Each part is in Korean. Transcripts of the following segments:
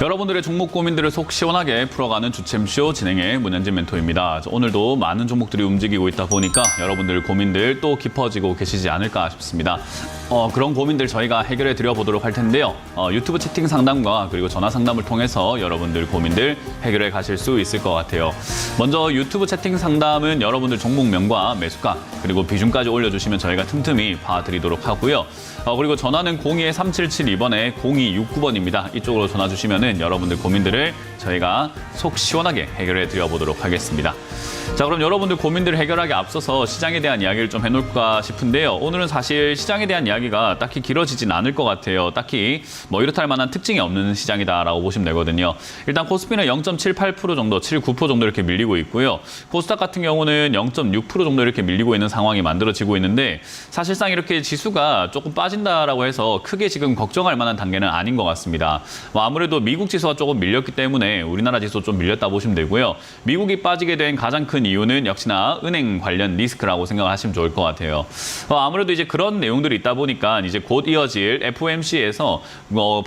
여러분들의 종목 고민들을 속 시원하게 풀어가는 주챔쇼 진행의 문현진 멘토입니다. 오늘도 많은 종목들이 움직이고 있다 보니까 여러분들 고민들 또 깊어지고 계시지 않을까 싶습니다. 그런 고민들 저희가 해결해 드려보도록 할 텐데요. 유튜브 채팅 상담과 그리고 전화 상담을 통해서 여러분들 고민들 해결해 가실 수 있을 것 같아요. 먼저 유튜브 채팅 상담은 여러분들 종목명과 매수가 그리고 비중까지 올려주시면 저희가 틈틈이 봐드리도록 하고요. 그리고 전화는 02-3772번에 0269번입니다. 이쪽으로 전화 주시면은 여러분들 고민들을 저희가 속 시원하게 해결해 드려보도록 하겠습니다. 자, 그럼 여러분들 고민들을 해결하기 앞서서 시장에 대한 이야기를 좀 해놓을까 싶은데요. 오늘은 사실 시장에 대한 이야기가 딱히 길어지진 않을 것 같아요. 딱히 뭐 이렇다 할 만한 특징이 없는 시장이다라고 보시면 되거든요. 일단 코스피는 0.78% 정도, 7.9% 정도 이렇게 밀리고 있고요. 코스닥 같은 경우는 0.6% 정도 이렇게 밀리고 있는 상황이 만들어지고 있는데 사실상 이렇게 지수가 조금 빠진다라고 해서 크게 지금 걱정할 만한 단계는 아닌 것 같습니다. 아무래도 미국 지수가 조금 밀렸기 때문에 우리나라 지수 좀 밀렸다 보시면 되고요. 미국이 빠지게 된 가장 큰 이유는 역시나 은행 관련 리스크라고 생각하시면 좋을 것 같아요. 아무래도 이제 그런 내용들이 있다 보니까 이제 곧 이어질 FOMC에서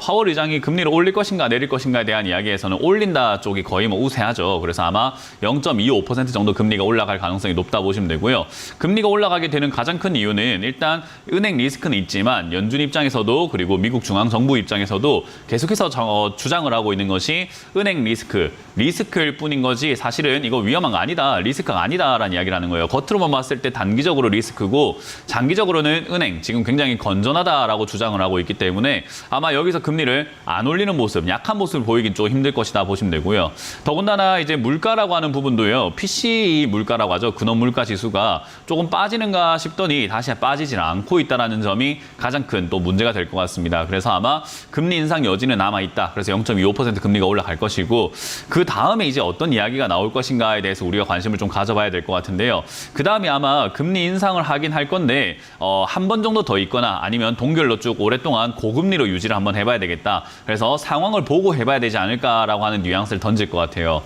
파월 의장이 금리를 올릴 것인가 내릴 것인가에 대한 이야기에서는 올린다 쪽이 거의 뭐 우세하죠. 그래서 아마 0.25% 정도 금리가 올라갈 가능성이 높다 보시면 되고요. 금리가 올라가게 되는 가장 큰 이유는 일단 은행 리스크는 있지만 연준 입장에서도 그리고 미국 중앙정부 입장에서도 계속해서 주장을 하고 있는 것이 은행 리스크일 뿐인 거지 사실은 이거 위험한 거 아니다. 리스크가 아니다라는 이야기를 하는 거예요. 겉으로만 봤을 때 단기적으로 리스크고 장기적으로는 은행 지금 굉장히 건전하다라고 주장을 하고 있기 때문에 아마 여기서 금리를 안 올리는 모습, 약한 모습을 보이긴 좀 힘들 것이다 보시면 되고요. 더군다나 이제 물가라고 하는 부분도요. PCE 물가라고 하죠. 근원 물가 지수가 조금 빠지는가 싶더니 다시 빠지질 않고 있다는 점이 가장 큰 또 문제가 될 것 같습니다. 그래서 아마 금리 인상 여지는 남아있다. 그래서 0.25% 금리가 올라갈 것이고 그 다음에 이제 어떤 이야기가 나올 것인가에 대해서 우리가 관심을 좀 가져봐야 될 것 같은데요. 그 다음에 아마 금리 인상을 하긴 할 건데 한 번 정도 더 있거나 아니면 동결로 쭉 오랫동안 고금리로 유지를 한번 해봐야 되겠다. 그래서 상황을 보고 해봐야 되지 않을까라고 하는 뉘앙스를 던질 것 같아요.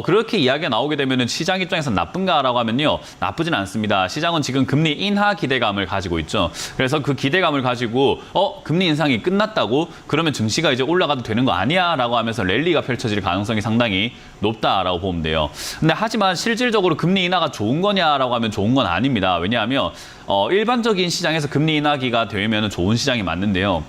그렇게 이야기가 나오게 되면 시장 입장에서 나쁜가라고 하면요. 나쁘진 않습니다. 시장은 지금 금리 인하 기대감을 가지고 있죠. 그래서 그 기대감을 가지고 금리 인상이 끝났다고? 그러면 증시가 이제 올라가도 되는 거 아니야? 라고 하면서 랠리가 펼쳐질 가능성이 상당히 높다라고 보면 돼요. 근데 하지만 실질적으로 금리 인하가 좋은 거냐라고 하면 좋은 건 아닙니다. 왜냐하면 일반적인 시장에서 금리 인하기가 되면 좋은 시장이 맞는데요.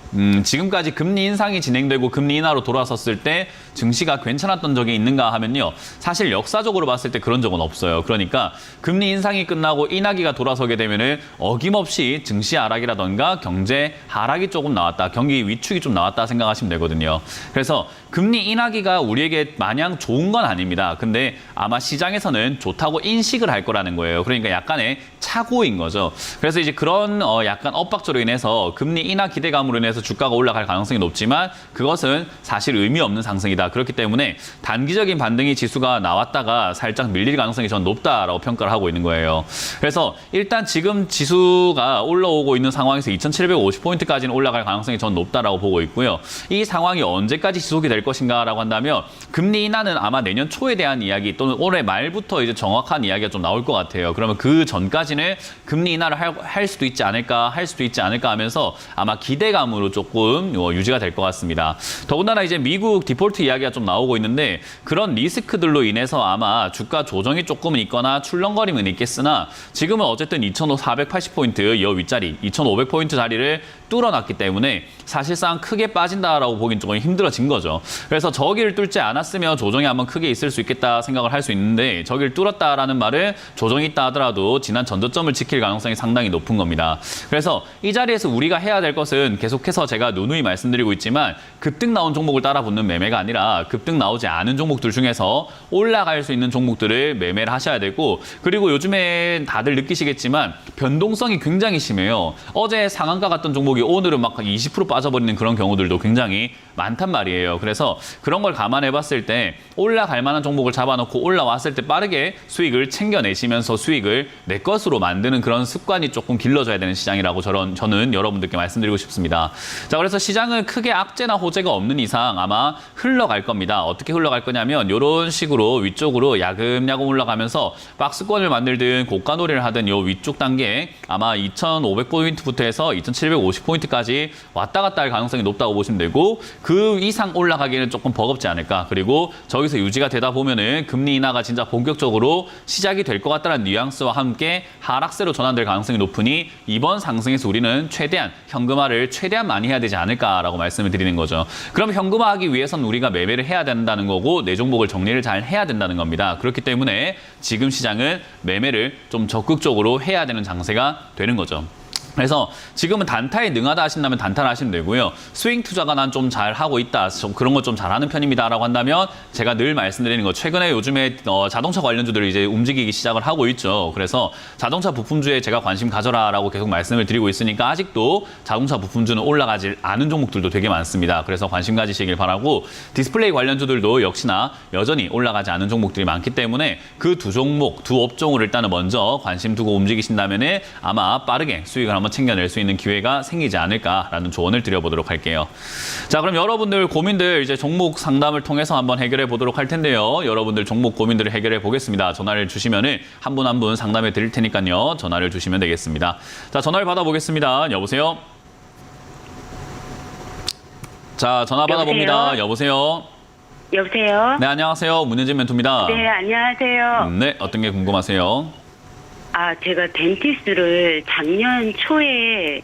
지금까지 금리 인상이 진행되고 금리 인하로 돌아섰을 때 증시가 괜찮았던 적이 있는가 하면요. 사실 역사적으로 봤을 때 그런 적은 없어요. 그러니까 금리 인상이 끝나고 인하기가 돌아서게 되면은 어김없이 증시 하락이라던가 경제 하락이 조금 나왔다. 경기 위축이 좀 나왔다 생각하시면 되거든요. 그래서 금리 인하기가 우리에게 마냥 좋은 건 아닙니다. 근데 아마 시장에서는 좋다고 인식을 할 거라는 거예요. 그러니까 약간의 착오인 거죠. 그래서 이제 그런 약간 엇박조로 인해서 금리 인하 기대감으로 인해서 주가가 올라갈 가능성이 높지만 그것은 사실 의미 없는 상승이다. 그렇기 때문에 단기적인 반등이 지수가 나왔다가 살짝 밀릴 가능성이 전 높다라고 평가를 하고 있는 거예요. 그래서 일단 지금 지수가 올라오고 있는 상황에서 2750포인트까지는 올라갈 가능성이 전 높다라고 보고 있고요. 이 상황이 언제까지 지속이 될 것인가라고 한다면 금리 인하는 아마 내년 초에 대한 이야기 또는 올해 말부터 이제 정확한 이야기가 좀 나올 것 같아요. 그러면 그 전까지는 금리 인하를 할 수도 있지 않을까, 할 수도 있지 않을까 하면서 아마 기대감으로 조금 유지가 될 것 같습니다. 더군다나 이제 미국 디폴트 이야기가 좀 나오고 있는데 그런 리스크들로 인해서 아마 주가 조정이 조금은 있거나 출렁거림은 있겠으나 지금은 어쨌든 2,480포인트 여 윗자리, 2,500포인트 자리를 뚫어놨기 때문에 사실상 크게 빠진다라고 보긴 조금 힘들어진 거죠. 그래서 저기를 뚫지 않았으면 조정이 한번 크게 있을 수 있겠다 생각을 할 수 있는데 저기를 뚫었다라는 말은 조정이 있다 하더라도 지난 전저점을 지킬 가능성이 상당히 높은 겁니다. 그래서 이 자리에서 우리가 해야 될 것은 계속해서 제가 누누이 말씀드리고 있지만 급등 나온 종목을 따라 붙는 매매가 아니라 급등 나오지 않은 종목들 중에서 올라갈 수 있는 종목들을 매매를 하셔야 되고 그리고 요즘에 다들 느끼시겠지만 변동성이 굉장히 심해요. 어제 상한가 갔던 종목이 오늘은 막 20% 빠져버리는 그런 경우들도 굉장히 많단 말이에요. 그래서 그런 걸 감안해 봤을 때 올라갈 만한 종목을 잡아놓고 올라왔을 때 빠르게 수익을 챙겨내시면서 수익을 내 것으로 만드는 그런 습관이 시간이 조금 길러져야 되는 시장이라고 저는 여러분들께 말씀드리고 싶습니다. 자, 그래서 시장은 크게 악재나 호재가 없는 이상 아마 흘러갈 겁니다. 어떻게 흘러갈 거냐면 이런 식으로 위쪽으로 야금야금 올라가면서 박스권을 만들든 고가놀이를 하든 요 위쪽 단계 아마 2,500포인트부터 해서 2,750포인트까지 왔다 갔다 할 가능성이 높다고 보시면 되고 그 이상 올라가기는 조금 버겁지 않을까. 그리고 저기서 유지가 되다 보면은 금리 인하가 진짜 본격적으로 시작이 될 것 같다는 뉘앙스와 함께 하락세로 전환될 가능성이 높으니 이번 상승에서 우리는 최대한 현금화를 최대한 많이 해야 되지 않을까라고 말씀을 드리는 거죠. 그럼 현금화하기 위해서는 우리가 매매를 해야 된다는 거고 내 종목을 정리를 잘 해야 된다는 겁니다. 그렇기 때문에 지금 시장은 매매를 좀 적극적으로 해야 되는 장세가 되는 거죠. 그래서 지금은 단타에 능하다 하신다면 단타를 하시면 되고요. 스윙 투자가 난 좀 잘하고 있다, 그런 거 좀 잘하는 편입니다라고 한다면 제가 늘 말씀드리는 거 최근에 요즘에 자동차 관련주들이 이제 움직이기 시작을 하고 있죠. 그래서 자동차 부품주에 제가 관심 가져라라고 계속 말씀을 드리고 있으니까 아직도 자동차 부품주는 올라가지 않은 종목들도 되게 많습니다. 그래서 관심 가지시길 바라고 디스플레이 관련주들도 역시나 여전히 올라가지 않은 종목들이 많기 때문에 그 두 종목, 두 업종을 일단은 먼저 관심 두고 움직이신다면 아마 빠르게 수익을 한번 챙겨낼 수 있는 기회가 생기지 않을까라는 조언을 드려보도록 할게요. 자, 그럼 여러분들 고민들 이제 종목 상담을 통해서 한번 해결해 보도록 할 텐데요. 여러분들 종목 고민들을 해결해 보겠습니다. 전화를 주시면은 한 분 한 분 상담해 드릴 테니까요. 전화를 주시면 되겠습니다. 자, 전화를 받아보겠습니다. 여보세요? 자, 전화 받아봅니다. 여보세요? 여보세요? 네, 안녕하세요. 문현진 멘토입니다. 네, 안녕하세요. 네, 어떤 게 궁금하세요? 제가 덴티스를 작년 초에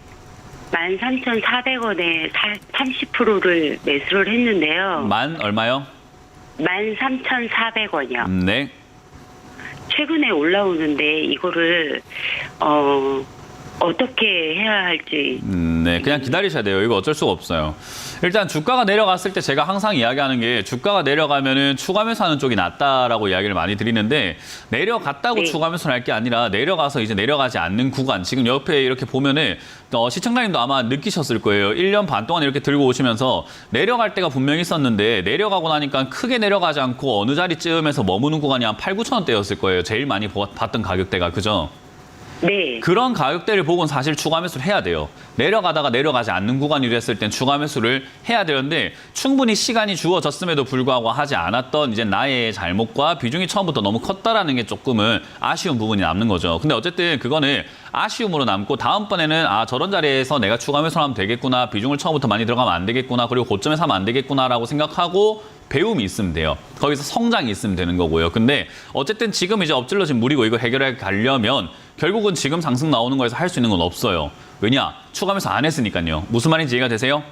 13,400원에 30%를 매수를 했는데요. 만 얼마요? 13,400원이요. 네. 최근에 올라오는데 이거를 어떻게 해야 할지. 네, 그냥 기다리셔야 돼요. 이거 어쩔 수가 없어요. 일단 주가가 내려갔을 때 제가 항상 이야기하는 게 주가가 내려가면은 추가 매수하는 쪽이 낫다라고 이야기를 많이 드리는데 내려갔다고 네. 추가 매수를 할 게 아니라 내려가서 이제 내려가지 않는 구간 지금 옆에 이렇게 보면은 시청자님도 아마 느끼셨을 거예요. 1년 반 동안 이렇게 들고 오시면서 내려갈 때가 분명히 있었는데 내려가고 나니까 크게 내려가지 않고 어느 자리쯤에서 머무는 구간이 한 8, 9천 원대였을 거예요. 제일 많이 봤던 가격대가. 그죠? 네. 그런 가격대를 보고는 사실 추가 매수를 해야 돼요. 내려가다가 내려가지 않는 구간이 됐을 땐 추가 매수를 해야 되는데 충분히 시간이 주어졌음에도 불구하고 하지 않았던 이제 나의 잘못과 비중이 처음부터 너무 컸다라는 게 조금은 아쉬운 부분이 남는 거죠. 근데 어쨌든 그거는 아쉬움으로 남고 다음번에는 저런 자리에서 내가 추가 매수를 하면 되겠구나. 비중을 처음부터 많이 들어가면 안 되겠구나. 그리고 고점에서 하면 안 되겠구나라고 생각하고 배움이 있으면 돼요. 거기서 성장이 있으면 되는 거고요. 근데 어쨌든 지금 이제 엎질러진 물이고 이거 해결해 가려면 결국은 지금 상승 나오는 거에서 할 수 있는 건 없어요. 왜냐? 추가하면서 안 했으니까요. 무슨 말인지 이해가 되세요?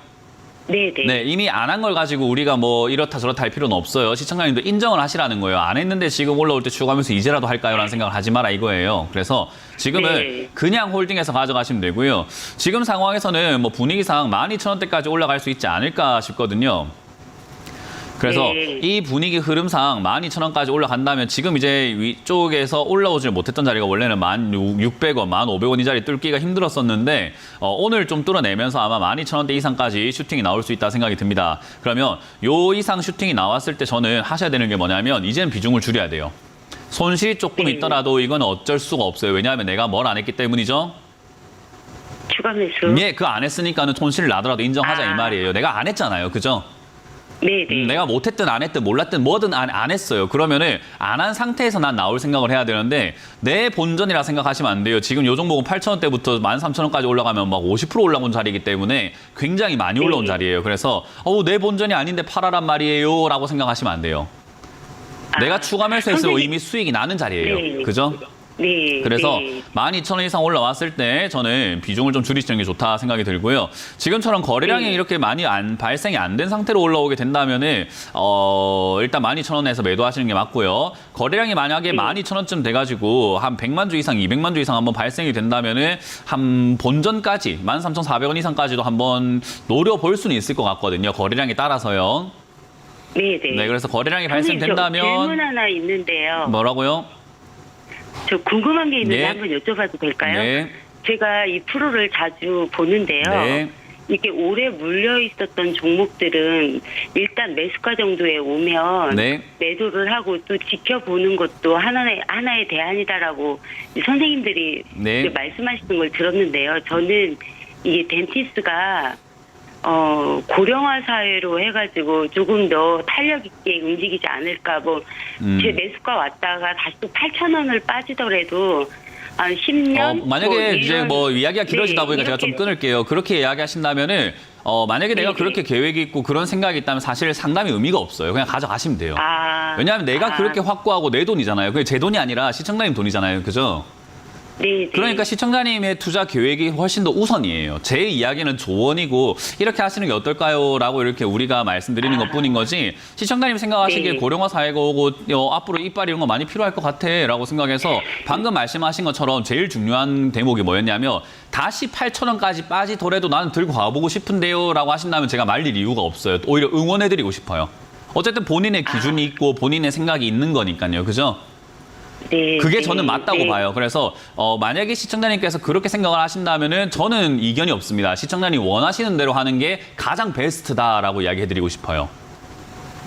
네. 네, 이미 안 한 걸 가지고 우리가 뭐 이렇다 저렇다 할 필요는 없어요. 시청자님도 인정을 하시라는 거예요. 안 했는데 지금 올라올 때 추가하면서 이제라도 할까요? 라는 생각을 하지 마라 이거예요. 그래서 지금은 네. 그냥 홀딩해서 가져가시면 되고요. 지금 상황에서는 뭐 분위기상 12,000원대까지 올라갈 수 있지 않을까 싶거든요. 그래서 네. 이 분위기 흐름상 12,000원까지 올라간다면 지금 이제 위쪽에서 올라오질 못했던 자리가 원래는 1,600원, 1,500원 이 자리 뚫기가 힘들었었는데 오늘 좀 뚫어내면서 아마 12,000원대 이상까지 슈팅이 나올 수 있다 생각이 듭니다. 그러면 요 이상 슈팅이 나왔을 때 저는 하셔야 되는 게 뭐냐면 이제는 비중을 줄여야 돼요. 손실이 조금 있더라도 이건 어쩔 수가 없어요. 왜냐하면 내가 뭘 안 했기 때문이죠. 추가 매수. 예, 그 안 했으니까는 손실 나더라도 인정하자 이 말이에요. 내가 안 했잖아요. 그죠? 네. 내가 못했든 안 했든 몰랐든 뭐든 안 했어요. 그러면은 안 한 상태에서 난 나올 생각을 해야 되는데 내 본전이라 생각하시면 안 돼요. 지금 요 종목은 8,000원대부터 13,000원까지 올라가면 막 50% 올라온 자리이기 때문에 굉장히 많이 올라온 자리예요. 그래서 내 본전이 아닌데 팔아란 말이에요 라고 생각하시면 안 돼요. 내가 추가 매수해서 이미 수익이 나는 자리예요. 네. 그죠? 네. 그래서 네. 12,000원 이상 올라왔을 때 저는 비중을 좀 줄이시는 게 좋다 생각이 들고요. 지금처럼 거래량이 네. 이렇게 많이 발생이 안 된 상태로 올라오게 된다면은 일단 12,000원에서 매도하시는 게 맞고요. 거래량이 만약에 12,000원쯤 돼가지고 한 100만 주 이상, 200만 주 이상 한번 발생이 된다면은 한 본전까지 13,400원 이상까지도 한번 노려볼 수는 있을 것 같거든요. 거래량에 따라서요. 네. 네, 그래서 거래량이 선생님, 저 발생된다면 질문 하나 있는데요. 뭐라고요? 저 궁금한 게 있는데 네. 한번 여쭤봐도 될까요? 네. 제가 이 프로를 자주 보는데요. 네. 이렇게 오래 물려 있었던 종목들은 일단 매수가 정도에 오면 네. 매도를 하고 또 지켜보는 것도 하나의 대안이다라고 선생님들이 네. 말씀하시는 걸 들었는데요. 저는 이게 덴티스가 고령화 사회로 해가지고 조금 더 탄력 있게 움직이지 않을까. 제 매수가 왔다가 다시 또 8,000원을 빠지더라도 한 10년. 만약에 이제 이야기가 길어지다 네, 보니까 제가 좀 이렇게. 끊을게요. 그렇게 이야기하신다면은 만약에 내가 네네. 그렇게 계획이 있고 그런 생각이 있다면 사실 상담이 의미가 없어요. 그냥 가져가시면 돼요. 왜냐하면 내가 그렇게 확고하고 내 돈이잖아요. 그게 제 돈이 아니라 시청자님 돈이잖아요. 그죠? 네. 그러니까 시청자님의 투자 계획이 훨씬 더 우선이에요. 제 이야기는 조언이고 이렇게 하시는 게 어떨까요? 라고 이렇게 우리가 말씀드리는 것뿐인 거지 시청자님 생각하시기에 네. 고령화 사회가 오고 앞으로 이빨 이런 거 많이 필요할 것 같아 라고 생각해서 방금 말씀하신 것처럼 제일 중요한 대목이 뭐였냐면 다시 8,000원까지 빠지더라도 나는 들고 가보고 싶은데요 라고 하신다면 제가 말릴 이유가 없어요. 오히려 응원해드리고 싶어요. 어쨌든 본인의 기준이 있고 본인의 생각이 있는 거니까요. 그죠? 네, 그게 네, 저는 맞다고 네. 봐요. 그래서 만약에 시청자님께서 그렇게 생각을 하신다면은 저는 이견이 없습니다. 시청자님 원하시는 대로 하는 게 가장 베스트다라고 이야기해드리고 싶어요.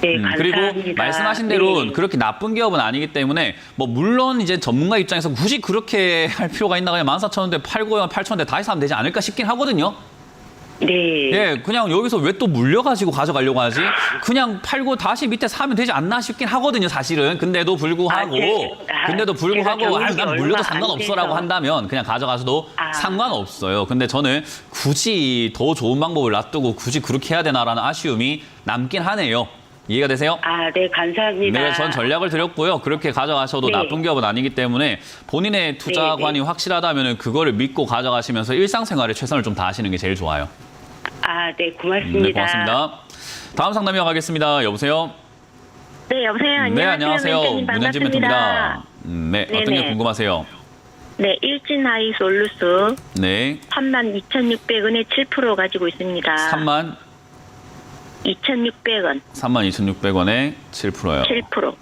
네, 감사합니다. 그리고 말씀하신 대로 네. 그렇게 나쁜 기업은 아니기 때문에 물론 이제 전문가 입장에서 굳이 그렇게 할 필요가 있나 그냥 14,000원대 팔고 8,000원대 다시 사면 되지 않을까 싶긴 하거든요. 네. 예, 그냥 여기서 왜 또 물려가지고 가져가려고 하지? 그냥 팔고 다시 밑에 사면 되지 않나 싶긴 하거든요, 사실은. 근데도 불구하고, 제가 난 경력이 물려도 얼마 상관없어라고 안 돼서. 한다면 그냥 가져가서도 상관없어요. 근데 저는 굳이 더 좋은 방법을 놔두고 굳이 그렇게 해야 되나라는 아쉬움이 남긴 하네요. 이해가 되세요? 네, 감사합니다. 네, 전 전략을 드렸고요. 그렇게 가져가셔도 네. 나쁜 기업은 아니기 때문에 본인의 투자관이 확실하다면 그거를 믿고 가져가시면서 일상생활에 최선을 좀 다하시는 게 제일 좋아요. 네, 고맙습니다. 네, 고맙습니다. 다음 상담 이어가겠습니다. 여보세요? 네, 여보세요. 안녕하세요. 네, 안녕하세요. 멘토님 문현진 멘토입니다. 네, 어떤 게 네네. 궁금하세요? 네, 일진하이 솔루스 네, 32,600원에 7% 가지고 있습니다. 2,600원, 32,600원에 7%요. 7%.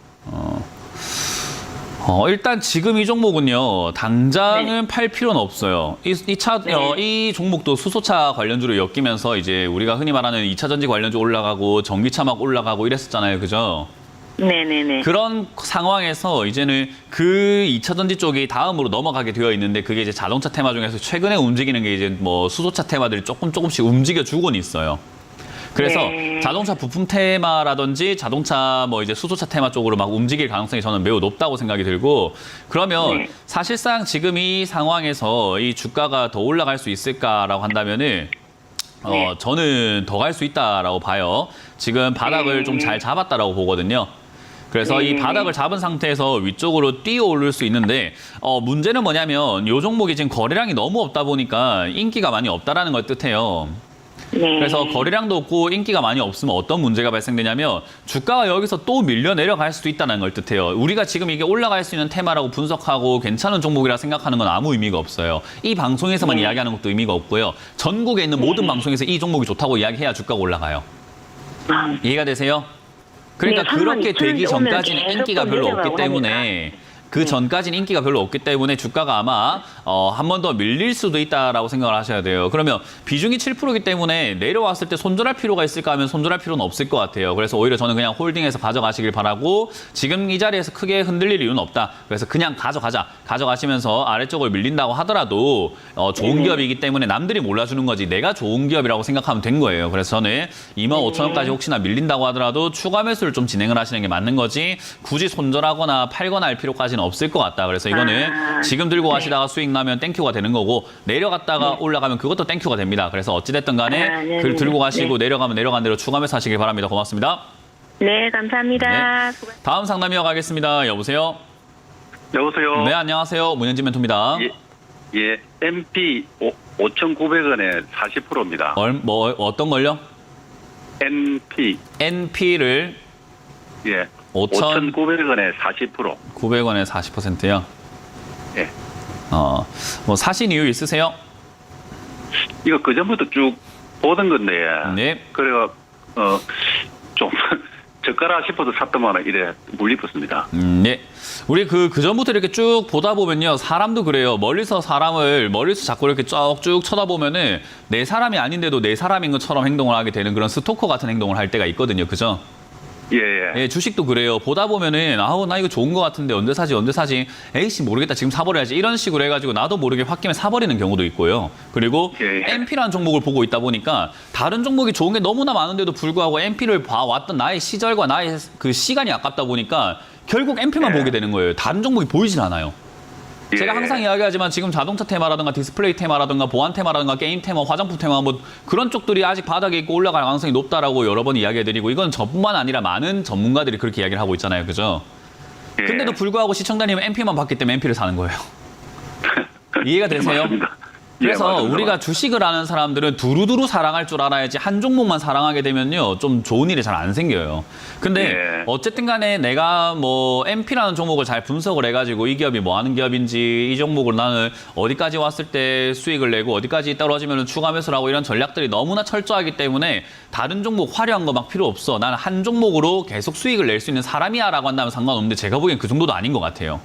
일단 지금 이 종목은요, 당장은 팔 필요는 없어요. 이 종목도 수소차 관련주로 엮이면서 이제 우리가 흔히 말하는 2차 전지 관련주 올라가고 전기차 막 올라가고 이랬었잖아요. 그죠? 네네네. 그런 상황에서 이제는 그 2차 전지 쪽이 다음으로 넘어가게 되어 있는데 그게 이제 자동차 테마 중에서 최근에 움직이는 게 이제 수소차 테마들이 조금씩 움직여 주곤 있어요. 그래서 네. 자동차 부품 테마라든지 자동차 이제 수소차 테마 쪽으로 막 움직일 가능성이 저는 매우 높다고 생각이 들고 그러면 네. 사실상 지금 이 상황에서 이 주가가 더 올라갈 수 있을까라고 한다면은 저는 더 갈 수 있다라고 봐요. 지금 바닥을 좀 잘 잡았다라고 보거든요. 그래서 이 바닥을 잡은 상태에서 위쪽으로 뛰어 오를 수 있는데 문제는 뭐냐면 이 종목이 지금 거래량이 너무 없다 보니까 인기가 많이 없다라는 걸 뜻해요. 네. 그래서 거래량도 없고 인기가 많이 없으면 어떤 문제가 발생되냐면 주가가 여기서 또 밀려 내려갈 수도 있다는 걸 뜻해요. 우리가 지금 이게 올라갈 수 있는 테마라고 분석하고 괜찮은 종목이라 생각하는 건 아무 의미가 없어요. 이 방송에서만 이야기하는 것도 의미가 없고요. 전국에 있는 모든 방송에서 이 종목이 좋다고 이야기해야 주가가 올라가요. 이해가 되세요? 그러니까 네, 그렇게 되기 32,000원 전까지는 오면 인기가 별로 없기 내려가고 때문에 그 전까지는 인기가 별로 없기 때문에 주가가 아마 한 번 더 밀릴 수도 있다라고 생각을 하셔야 돼요. 그러면 비중이 7%이기 때문에 내려왔을 때 손절할 필요가 있을까 하면 손절할 필요는 없을 것 같아요. 그래서 오히려 저는 그냥 홀딩해서 가져가시길 바라고 지금 이 자리에서 크게 흔들릴 이유는 없다. 그래서 그냥 가져가시면서 아래쪽을 밀린다고 하더라도 좋은 기업이기 때문에 남들이 몰라주는 거지 내가 좋은 기업이라고 생각하면 된 거예요. 그래서 저는 25,000원까지 혹시나 밀린다고 하더라도 추가 매수를 좀 진행을 하시는 게 맞는 거지 굳이 손절하거나 팔거나 할 필요까지는 없을 것 같다. 그래서 이거는 지금 들고 가시다가 수익 나면 땡큐가 되는 거고 내려갔다가 올라가면 그것도 땡큐가 됩니다. 그래서 어찌됐든 간에 네네. 글 들고 가시고 내려가면 내려간 대로 추가 매수 하시길 바랍니다. 고맙습니다. 네, 감사합니다. 다음 상담 이어가겠습니다. 여보세요? 여보세요. 네, 안녕하세요. 문현진 멘토입니다. 예, MP 5,900원에 40%입니다. 어떤 걸요? NP NP를 예, 5,900원에 5,900원에 40%. 40%요? 예. 사신 이유 있으세요? 이거 그전부터 쭉 보던 건데. 네. 그래가 좀 저가라 싶어서 샀더만 이래 물리붙습니다. 네. 우리 그 전부터 이렇게 쭉 보다 보면요. 사람도 그래요. 멀리서 자꾸 이렇게 쭉 쳐다보면은 내 사람이 아닌데도 내 사람인 것처럼 행동을 하게 되는 그런 스토커 같은 행동을 할 때가 있거든요. 그죠? 예, 예. 예, 주식도 그래요. 보다 보면은 아우 나 이거 좋은 거 같은데 언제 사지? 에이씨 모르겠다 지금 사버려야지 이런 식으로 해가지고 나도 모르게 홧김에 사버리는 경우도 있고요. 그리고 예, 예. MP라는 종목을 보고 있다 보니까 다른 종목이 좋은 게 너무나 많은데도 불구하고 MP를 봐왔던 나의 시절과 나의 그 시간이 아깝다 보니까 결국 MP만 예. 보게 되는 거예요. 다른 종목이 보이질 않아요. 예. 제가 항상 이야기하지만 지금 자동차 테마라든가 디스플레이 테마라든가 보안 테마라든가 게임 테마, 화장품 테마 뭐 그런 쪽들이 아직 바닥에 있고 올라갈 가능성이 높다라고 여러 번 이야기해드리고 이건 저뿐만 아니라 많은 전문가들이 그렇게 이야기를 하고 있잖아요. 그죠? 예. 근데도 불구하고 시청자님은 MP만 봤기 때문에 MP를 사는 거예요. 이해가 되세요? 맞습니다. 그래서 예, 맞습니다. 우리가 주식을 아는 사람들은 두루두루 사랑할 줄 알아야지 한 종목만 사랑하게 되면요. 좀 좋은 일이 잘 안 생겨요. 근데 예. 어쨌든 간에 내가 뭐 MP라는 종목을 잘 분석을 해가지고 이 기업이 뭐 하는 기업인지 이 종목을 나는 어디까지 왔을 때 수익을 내고 어디까지 떨어지면 추가 매수를 하고 이런 전략들이 너무나 철저하기 때문에 다른 종목 화려한 거 막 필요 없어. 나는 한 종목으로 계속 수익을 낼 수 있는 사람이야 라고 한다면 상관없는데 제가 보기엔 그 정도도 아닌 것 같아요.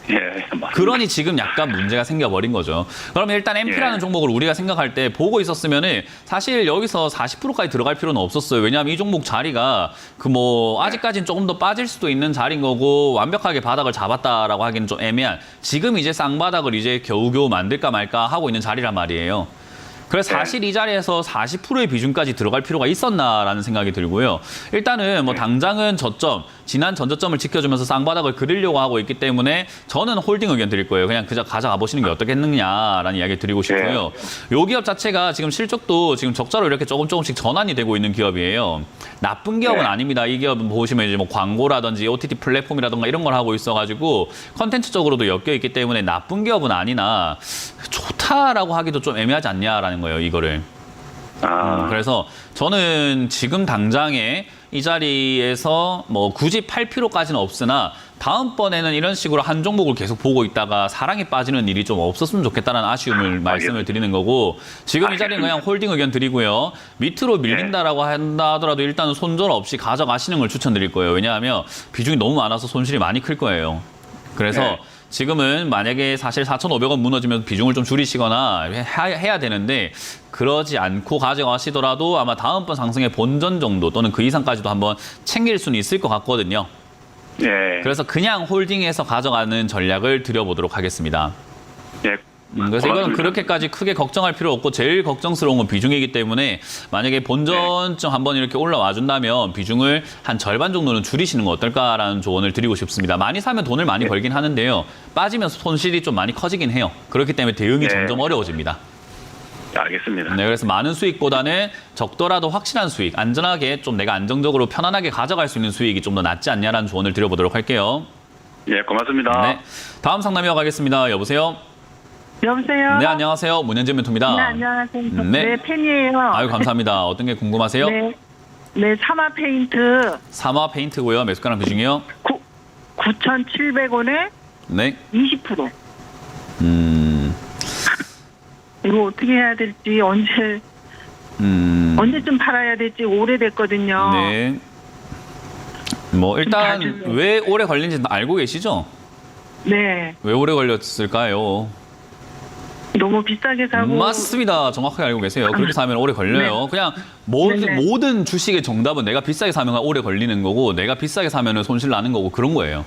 예, 맞습니다. 그러니 지금 약간 문제가 생겨버린 거죠. 그러면 일단 MP라는 예. 종목을 우리가 생각할 때 보고 있었으면은 사실 여기서 40%까지 들어갈 필요는 없었어요. 왜냐하면 이 종목 자리가 그 뭐 아직까지는 조금 더 빠질 수도 있는 자리인 거고 완벽하게 바닥을 잡았다라고 하기는 좀 애매한 지금 이제 쌍바닥을 이제 겨우겨우 만들까 말까 하고 있는 자리란 말이에요. 그래서 사실 이 자리에서 40%의 비중까지 들어갈 필요가 있었나라는 생각이 들고요. 일단은 뭐 당장은 저점, 지난 전저점을 지켜주면서 쌍바닥을 그리려고 하고 있기 때문에 저는 홀딩 의견 드릴 거예요. 그냥 그저 가져가 보시는 게 어떻겠느냐라는 이야기 드리고 싶고요. 요 기업 자체가 지금 실적도 지금 적자로 이렇게 조금씩 전환이 되고 있는 기업이에요. 나쁜 기업은 네. 아닙니다. 이 기업은 보시면 이제 뭐 광고라든지 OTT 플랫폼이라든가 이런 걸 하고 있어가지고 컨텐츠적으로도 엮여 있기 때문에 나쁜 기업은 아니나 좋다라고 하기도 좀 애매하지 않냐라는 거예요, 이거를. 그래서 저는 지금 당장에 이 자리에서 뭐 굳이 팔 필요까지는 없으나 다음번에는 이런 식으로 한 종목을 계속 보고 있다가 사랑에 빠지는 일이 좀 없었으면 좋겠다는 아쉬움을 말씀을 드리는 거고 지금 이 자리는 그냥 홀딩 의견 드리고요. 밑으로 밀린다라고 한다 하더라도 일단은 손절 없이 가져가시는 걸 추천드릴 거예요. 왜냐하면 비중이 너무 많아서 손실이 많이 클 거예요. 그래서 네. 지금은 만약에 사실 4,500원 무너지면 비중을 좀 줄이시거나 해야 되는데 그러지 않고 가져가시더라도 아마 다음번 상승의 본전 정도 또는 그 이상까지도 한번 챙길 수는 있을 것 같거든요. 예. 그래서 그냥 홀딩해서 가져가는 전략을 드려보도록 하겠습니다. 예. 그래서 이건 고맙습니다. 그렇게까지 크게 걱정할 필요 없고 제일 걱정스러운 건 비중이기 때문에 만약에 본전쯤 한번 이렇게 올라와 준다면 비중을 한 절반 정도는 줄이시는 거 어떨까라는 조언을 드리고 싶습니다. 많이 사면 돈을 많이 벌긴 하는데요. 빠지면서 손실이 좀 많이 커지긴 해요. 그렇기 때문에 대응이 점점 어려워집니다. 알겠습니다. 네, 그래서 많은 수익보다는 적더라도 확실한 수익, 안전하게 좀 내가 안정적으로 편안하게 가져갈 수 있는 수익이 좀 더 낫지 않냐라는 조언을 드려보도록 할게요. 예, 고맙습니다. 네, 다음 상담 이어가겠습니다. 여보세요? 여보세요? 네, 안녕하세요. 문현진 멘토입니다. 네, 안녕하세요. 네. 네, 팬이에요. 아유, 감사합니다. 어떤 게 궁금하세요? 네. 네, 사마 페인트 사마 페인트고요. 매수가랑 비중이요? 9,700원에 네. 20%. 이거 어떻게 해야 될지, 언제쯤 팔아야 될지 오래됐거든요. 네. 뭐 일단 봐주세요. 왜 오래 걸린지 알고 계시죠? 네. 왜 오래 걸렸을까요? 너무 비싸게 사고. 맞습니다. 정확하게 알고 계세요. 그렇게 사면 오래 걸려요. 그냥 네네. 모든 주식의 정답은 내가 비싸게 사면 오래 걸리는 거고 내가 비싸게 사면 손실 나는 거고 그런 거예요.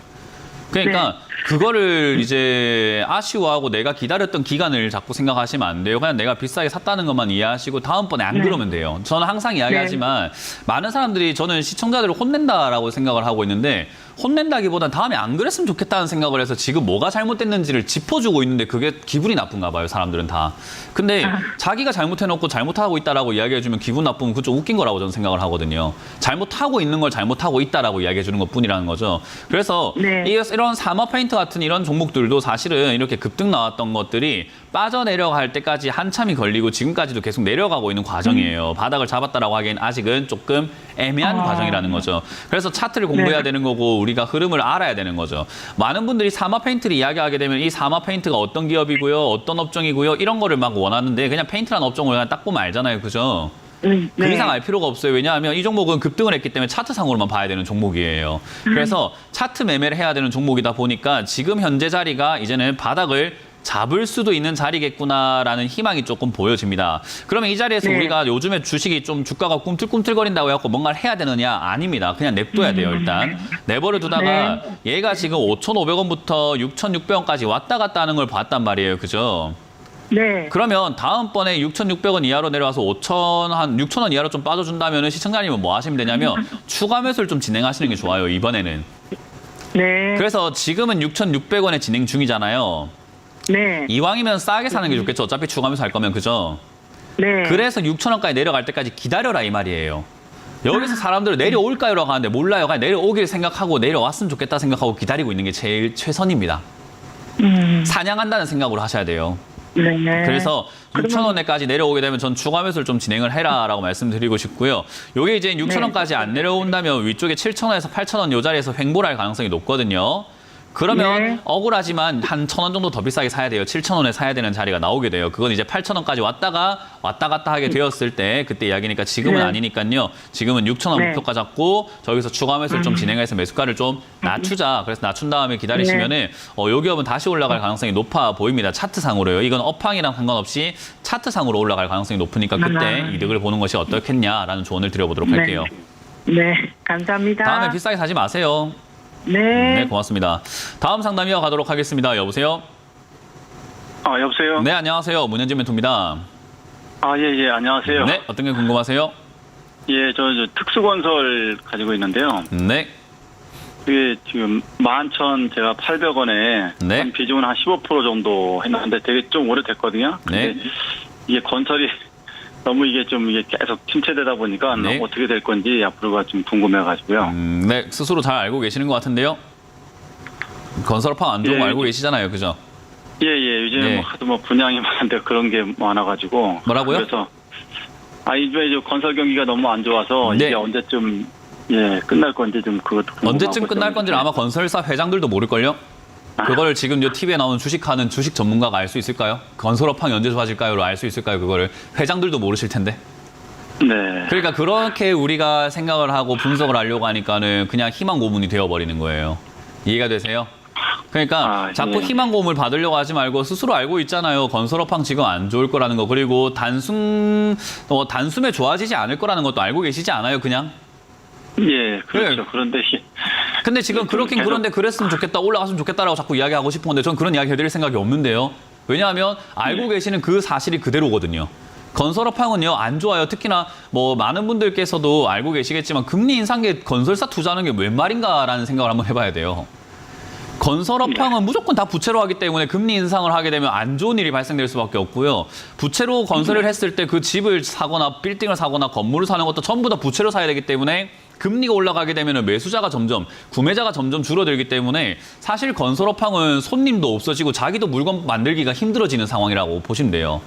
그러니까 그거를 이제 아쉬워하고 내가 기다렸던 기간을 자꾸 생각하시면 안 돼요. 그냥 내가 비싸게 샀다는 것만 이해하시고 다음번에 안 그러면 돼요. 저는 항상 이야기하지만 많은 사람들이 저는 시청자들을 혼낸다라고 생각을 하고 있는데 혼낸다기보단 다음에 안 그랬으면 좋겠다는 생각을 해서 지금 뭐가 잘못됐는지를 짚어주고 있는데 그게 기분이 나쁜가 봐요, 사람들은 다. 근데 자기가 잘못해놓고 잘못하고 있다라고 이야기해주면 기분 나쁘면 그거 좀 웃긴 거라고 저는 생각을 하거든요. 잘못하고 있는 걸 잘못하고 있다라고 이야기해주는 것 뿐이라는 거죠. 그래서 네. 이런 사마 페인트 같은 이런 종목들도 사실은 이렇게 급등 나왔던 것들이 빠져내려갈 때까지 한참이 걸리고 지금까지도 계속 내려가고 있는 과정이에요. 바닥을 잡았다라고 하기엔 아직은 조금 애매한 과정이라는 거죠. 그래서 차트를 공부해야 되는 거고 우리가 흐름을 알아야 되는 거죠. 많은 분들이 사마 페인트를 이야기하게 되면 이 사마 페인트가 어떤 기업이고요, 어떤 업종이고요, 이런 거를 막 원하는데 그냥 페인트라는 업종을 그냥 딱 보면 알잖아요, 그죠? 네. 그 이상 알 필요가 없어요. 왜냐하면 이 종목은 급등을 했기 때문에 차트상으로만 봐야 되는 종목이에요. 그래서 차트 매매를 해야 되는 종목이다 보니까 지금 현재 자리가 이제는 바닥을 잡을 수도 있는 자리겠구나라는 희망이 조금 보여집니다. 그러면 이 자리에서 네. 우리가 요즘에 주식이 좀 주가가 꿈틀꿈틀거린다고 해갖고 뭔가를 해야 되느냐? 아닙니다. 그냥 냅둬야 돼요, 일단. 내버려 두다가 얘가 지금 5,500원부터 6,600원까지 왔다 갔다 하는 걸 봤단 말이에요. 그죠? 네. 그러면 다음번에 6,600원 이하로 내려와서 6,000원 이하로 좀 빠져준다면 시청자님은 뭐 하시면 되냐면 추가 매수를 좀 진행하시는 게 좋아요, 이번에는. 네. 그래서 지금은 6,600원에 진행 중이잖아요. 네. 이왕이면 싸게 사는 게 좋겠죠. 어차피 추가 매수 할 거면, 그죠? 네. 그래서 6,000원까지 내려갈 때까지 기다려라 이 말이에요. 여기서 사람들은 내려올까요라고 하는데 몰라요. 그냥 내려오길 생각하고 내려왔으면 좋겠다 생각하고 기다리고 있는 게 제일 최선입니다. 사냥한다는 생각으로 하셔야 돼요. 네. 그래서 6,000원에까지 내려오게 되면 전 추가 매수를 좀 진행을 해라라고 말씀드리고 싶고요. 요게 이제 6,000원까지 안 내려온다면 위쪽에 7,000원에서 8,000원 요 자리에서 횡보를 할 가능성이 높거든요. 그러면 네. 억울하지만 한 1,000원 정도 더 비싸게 사야 돼요. 7,000원에 사야 되는 자리가 나오게 돼요. 그건 이제 8,000원까지 왔다가 왔다 갔다 하게 되었을 때 그때 이야기니까 지금은 네. 아니니까요. 지금은 6,000원 네. 목표가 잡고 저기서 추가 매수를 좀 진행해서 매수가를 좀 낮추자. 그래서 낮춘 다음에 기다리시면은 요 기업은 다시 올라갈 가능성이 높아 보입니다. 차트상으로요. 이건 업황이랑 상관없이 차트상으로 올라갈 가능성이 높으니까 그때 이득을 보는 것이 어떻겠냐라는 조언을 드려보도록 네. 할게요. 네. 감사합니다. 다음에 비싸게 사지 마세요. 네. 네, 고맙습니다. 다음 상담 이어가도록 하겠습니다. 여보세요? 여보세요? 네, 안녕하세요. 문현진 멘토입니다. 예, 안녕하세요. 네, 어떤 게 궁금하세요? 예, 저 특수건설 가지고 있는데요. 네, 그게 지금 11,000 제가 800원에 네. 한 비중은 한 15% 정도 했는데 되게 좀 오래됐거든요. 근데 네. 이게 건설이 너무 이게 계속 침체되다 보니까 네. 어떻게 될 건지 앞으로가 좀 궁금해가지고요. 네, 스스로 잘 알고 계시는 것 같은데요. 건설업황 안 좋은 거 예. 알고 계시잖아요, 그죠? 예, 요즘에 네. 하도 분양이 많은데 그런 게 많아가지고. 뭐라고요? 그래서 요즘에 이제 건설 경기가 너무 안 좋아서 네. 이게 언제쯤 끝날 건지 좀 그것도 궁금하고. 언제쯤 끝날 건지는 아마 건설사 회장들도 모를걸요? 그거를 지금 요 TV에 나오는 주식하는 주식 전문가가 알 수 있을까요? 건설업황이 언제 좋아질까요?를 알 수 있을까요? 그거를 회장들도 모르실 텐데. 네. 그러니까 그렇게 우리가 생각을 하고 분석을 하려고 하니까는 그냥 희망 고문이 되어버리는 거예요. 이해가 되세요? 그러니까 자꾸 예. 희망 고문을 받으려고 하지 말고 스스로 알고 있잖아요. 건설업황 지금 안 좋을 거라는 거. 그리고 단숨에 좋아지지 않을 거라는 것도 알고 계시지 않아요, 그냥? 예, 그렇죠. 네. 그런데 근데 지금 그렇긴 계속- 그런데 그랬으면 좋겠다, 올라갔으면 좋겠다라고 자꾸 이야기하고 싶은 건데 전 그런 이야기 해드릴 생각이 없는데요. 왜냐하면 알고 계시는 그 사실이 그대로거든요. 건설업황은요 안 좋아요. 특히나 뭐 많은 분들께서도 알고 계시겠지만 금리 인상에 건설사 투자하는 게 웬 말인가라는 생각을 한번 해봐야 돼요. 건설업황은 무조건 다 부채로 하기 때문에 금리 인상을 하게 되면 안 좋은 일이 발생될 수밖에 없고요. 부채로 건설을 했을 때 그 집을 사거나 빌딩을 사거나 건물을 사는 것도 전부 다 부채로 사야 되기 때문에 금리가 올라가게 되면 매수자가 점점, 구매자가 점점 줄어들기 때문에 사실 건설업황은 손님도 없어지고 자기도 물건 만들기가 힘들어지는 상황이라고 보시면 돼요.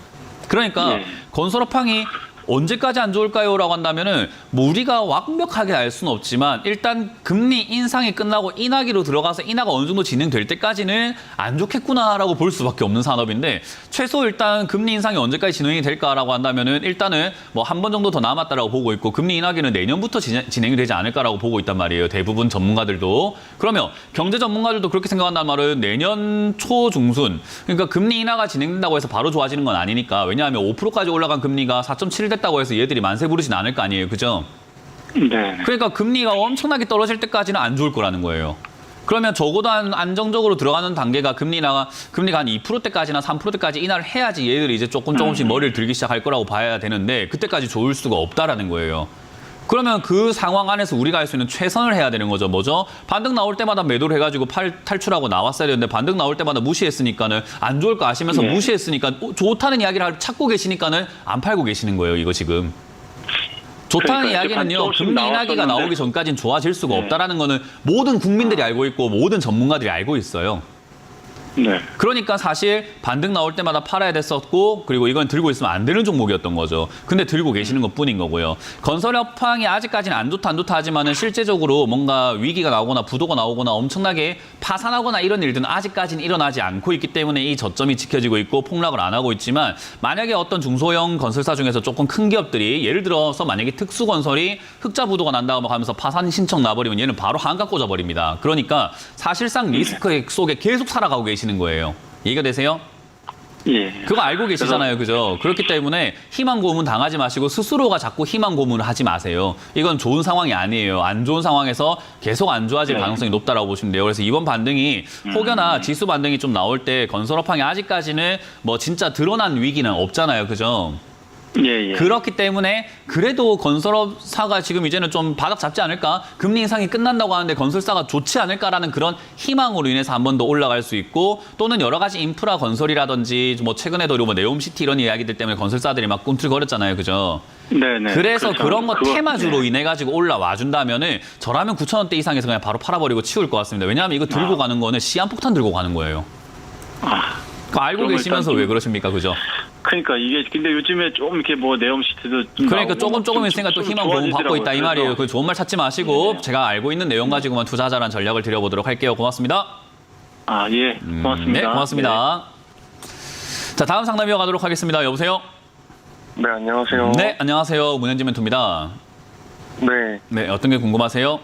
그러니까 네. 건설업황이 언제까지 안 좋을까요? 라고 한다면은 뭐 우리가 완벽하게 알 수는 없지만 일단 금리 인상이 끝나고 인하기로 들어가서 인하가 어느 정도 진행될 때까지는 안 좋겠구나라고 볼 수밖에 없는 산업인데 최소 일단 금리 인상이 언제까지 진행이 될까라고 한다면은 일단은 뭐 한 번 정도 더 남았다라고 보고 있고 금리 인하기는 내년부터 진행이 되지 않을까라고 보고 있단 말이에요. 대부분 전문가들도. 그러면 경제 전문가들도 그렇게 생각한다는 말은 내년 초 중순 그러니까 금리 인하가 진행된다고 해서 바로 좋아지는 건 아니니까 왜냐하면 5%까지 올라간 금리가 4.7 됐다고 해서 얘들이 만세 부르진 않을 거 아니에요. 그죠? 네. 그러니까 금리가 엄청나게 떨어질 때까지는 안 좋을 거라는 거예요. 그러면 적어도 한 안정적으로 들어가는 단계가 금리가 한 2%대까지나 3%대까지 인하를 해야지 얘들이 이제 조금씩 머리를 들기 시작할 거라고 봐야 되는데 그때까지 좋을 수가 없다라는 거예요. 그러면 그 상황 안에서 우리가 할 수 있는 최선을 해야 되는 거죠. 뭐죠? 반등 나올 때마다 매도를 해가지고 탈출하고 나왔어야 되는데 반등 나올 때마다 무시했으니까는 안 좋을 거 아시면서 네. 무시했으니까 좋다는 이야기를 찾고 계시니까는 안 팔고 계시는 거예요. 이거 지금. 좋다는 그러니까 이야기는요. 조금씩 금리 인하기가 나왔었는데. 나오기 전까지는 좋아질 수가 네. 없다라는 거는 모든 국민들이 알고 있고 모든 전문가들이 알고 있어요. 네. 그러니까 사실 반등 나올 때마다 팔아야 됐었고 그리고 이건 들고 있으면 안 되는 종목이었던 거죠. 근데 들고 계시는 것뿐인 거고요. 건설 업황이 아직까지는 안 좋다 하지만은 실제적으로 뭔가 위기가 나오거나 부도가 나오거나 엄청나게 파산하거나 이런 일들은 아직까지는 일어나지 않고 있기 때문에 이 저점이 지켜지고 있고 폭락을 안 하고 있지만 만약에 어떤 중소형 건설사 중에서 조금 큰 기업들이 예를 들어서 만약에 특수건설이 흑자 부도가 난다고 하면서 파산 신청 나버리면 얘는 바로 한가 꽂아버립니다. 그러니까 사실상 리스크 속에 계속 살아가고 계시는 거예요. 이해가 되세요? 예. 그거 알고 계시잖아요. 그죠? 그렇기 때문에 희망 고문 당하지 마시고 스스로가 자꾸 희망 고문을 하지 마세요. 이건 좋은 상황이 아니에요. 안 좋은 상황에서 계속 안 좋아질 네. 가능성이 높다라고 보시면 돼요. 그래서 이번 반등이 혹여나 지수 반등이 좀 나올 때 건설업황이 아직까지는 뭐 진짜 드러난 위기는 없잖아요. 그죠? 예. 그렇기 때문에 그래도 건설업사가 지금 이제는 좀 바닥 잡지 않을까? 금리 인상이 끝난다고 하는데 건설사가 좋지 않을까라는 그런 희망으로 인해서 한 번 더 올라갈 수 있고 또는 여러 가지 인프라 건설이라든지 뭐 최근에도 뭐 네옴시티 이런 이야기들 때문에 건설사들이 막 꿈틀거렸잖아요. 그죠? 네네. 그래서 그렇죠. 그런 거 그거- 테마주로 네. 인해 가지고 올라와 준다면은 저라면 9,000원대 이상에서 그냥 바로 팔아버리고 치울 것 같습니다. 왜냐하면 이거 들고 가는 거는 시한폭탄 들고 가는 거예요. 그거 알고 그럼 계시면서 일단 왜 그러십니까? 그죠? 그러니까 이게 근데 요즘에 좀 이렇게 뭐 네옴시티도 좀 그러니까 나오고 조금 있으니까 또 좀 희망 보험 받고 있다 이 좋아지더라고요. 말이에요. 그 그래서- 좋은 말 찾지 마시고 네. 제가 알고 있는 내용 가지고만 투자자란 전략을 드려보도록 할게요. 고맙습니다. 아, 예. 고맙습니다. 네, 고맙습니다. 자, 다음 상담 이어가도록 하겠습니다. 여보세요? 네, 안녕하세요. 네, 안녕하세요. 문현지 멘토입니다. 네, 네, 어떤 게 궁금하세요?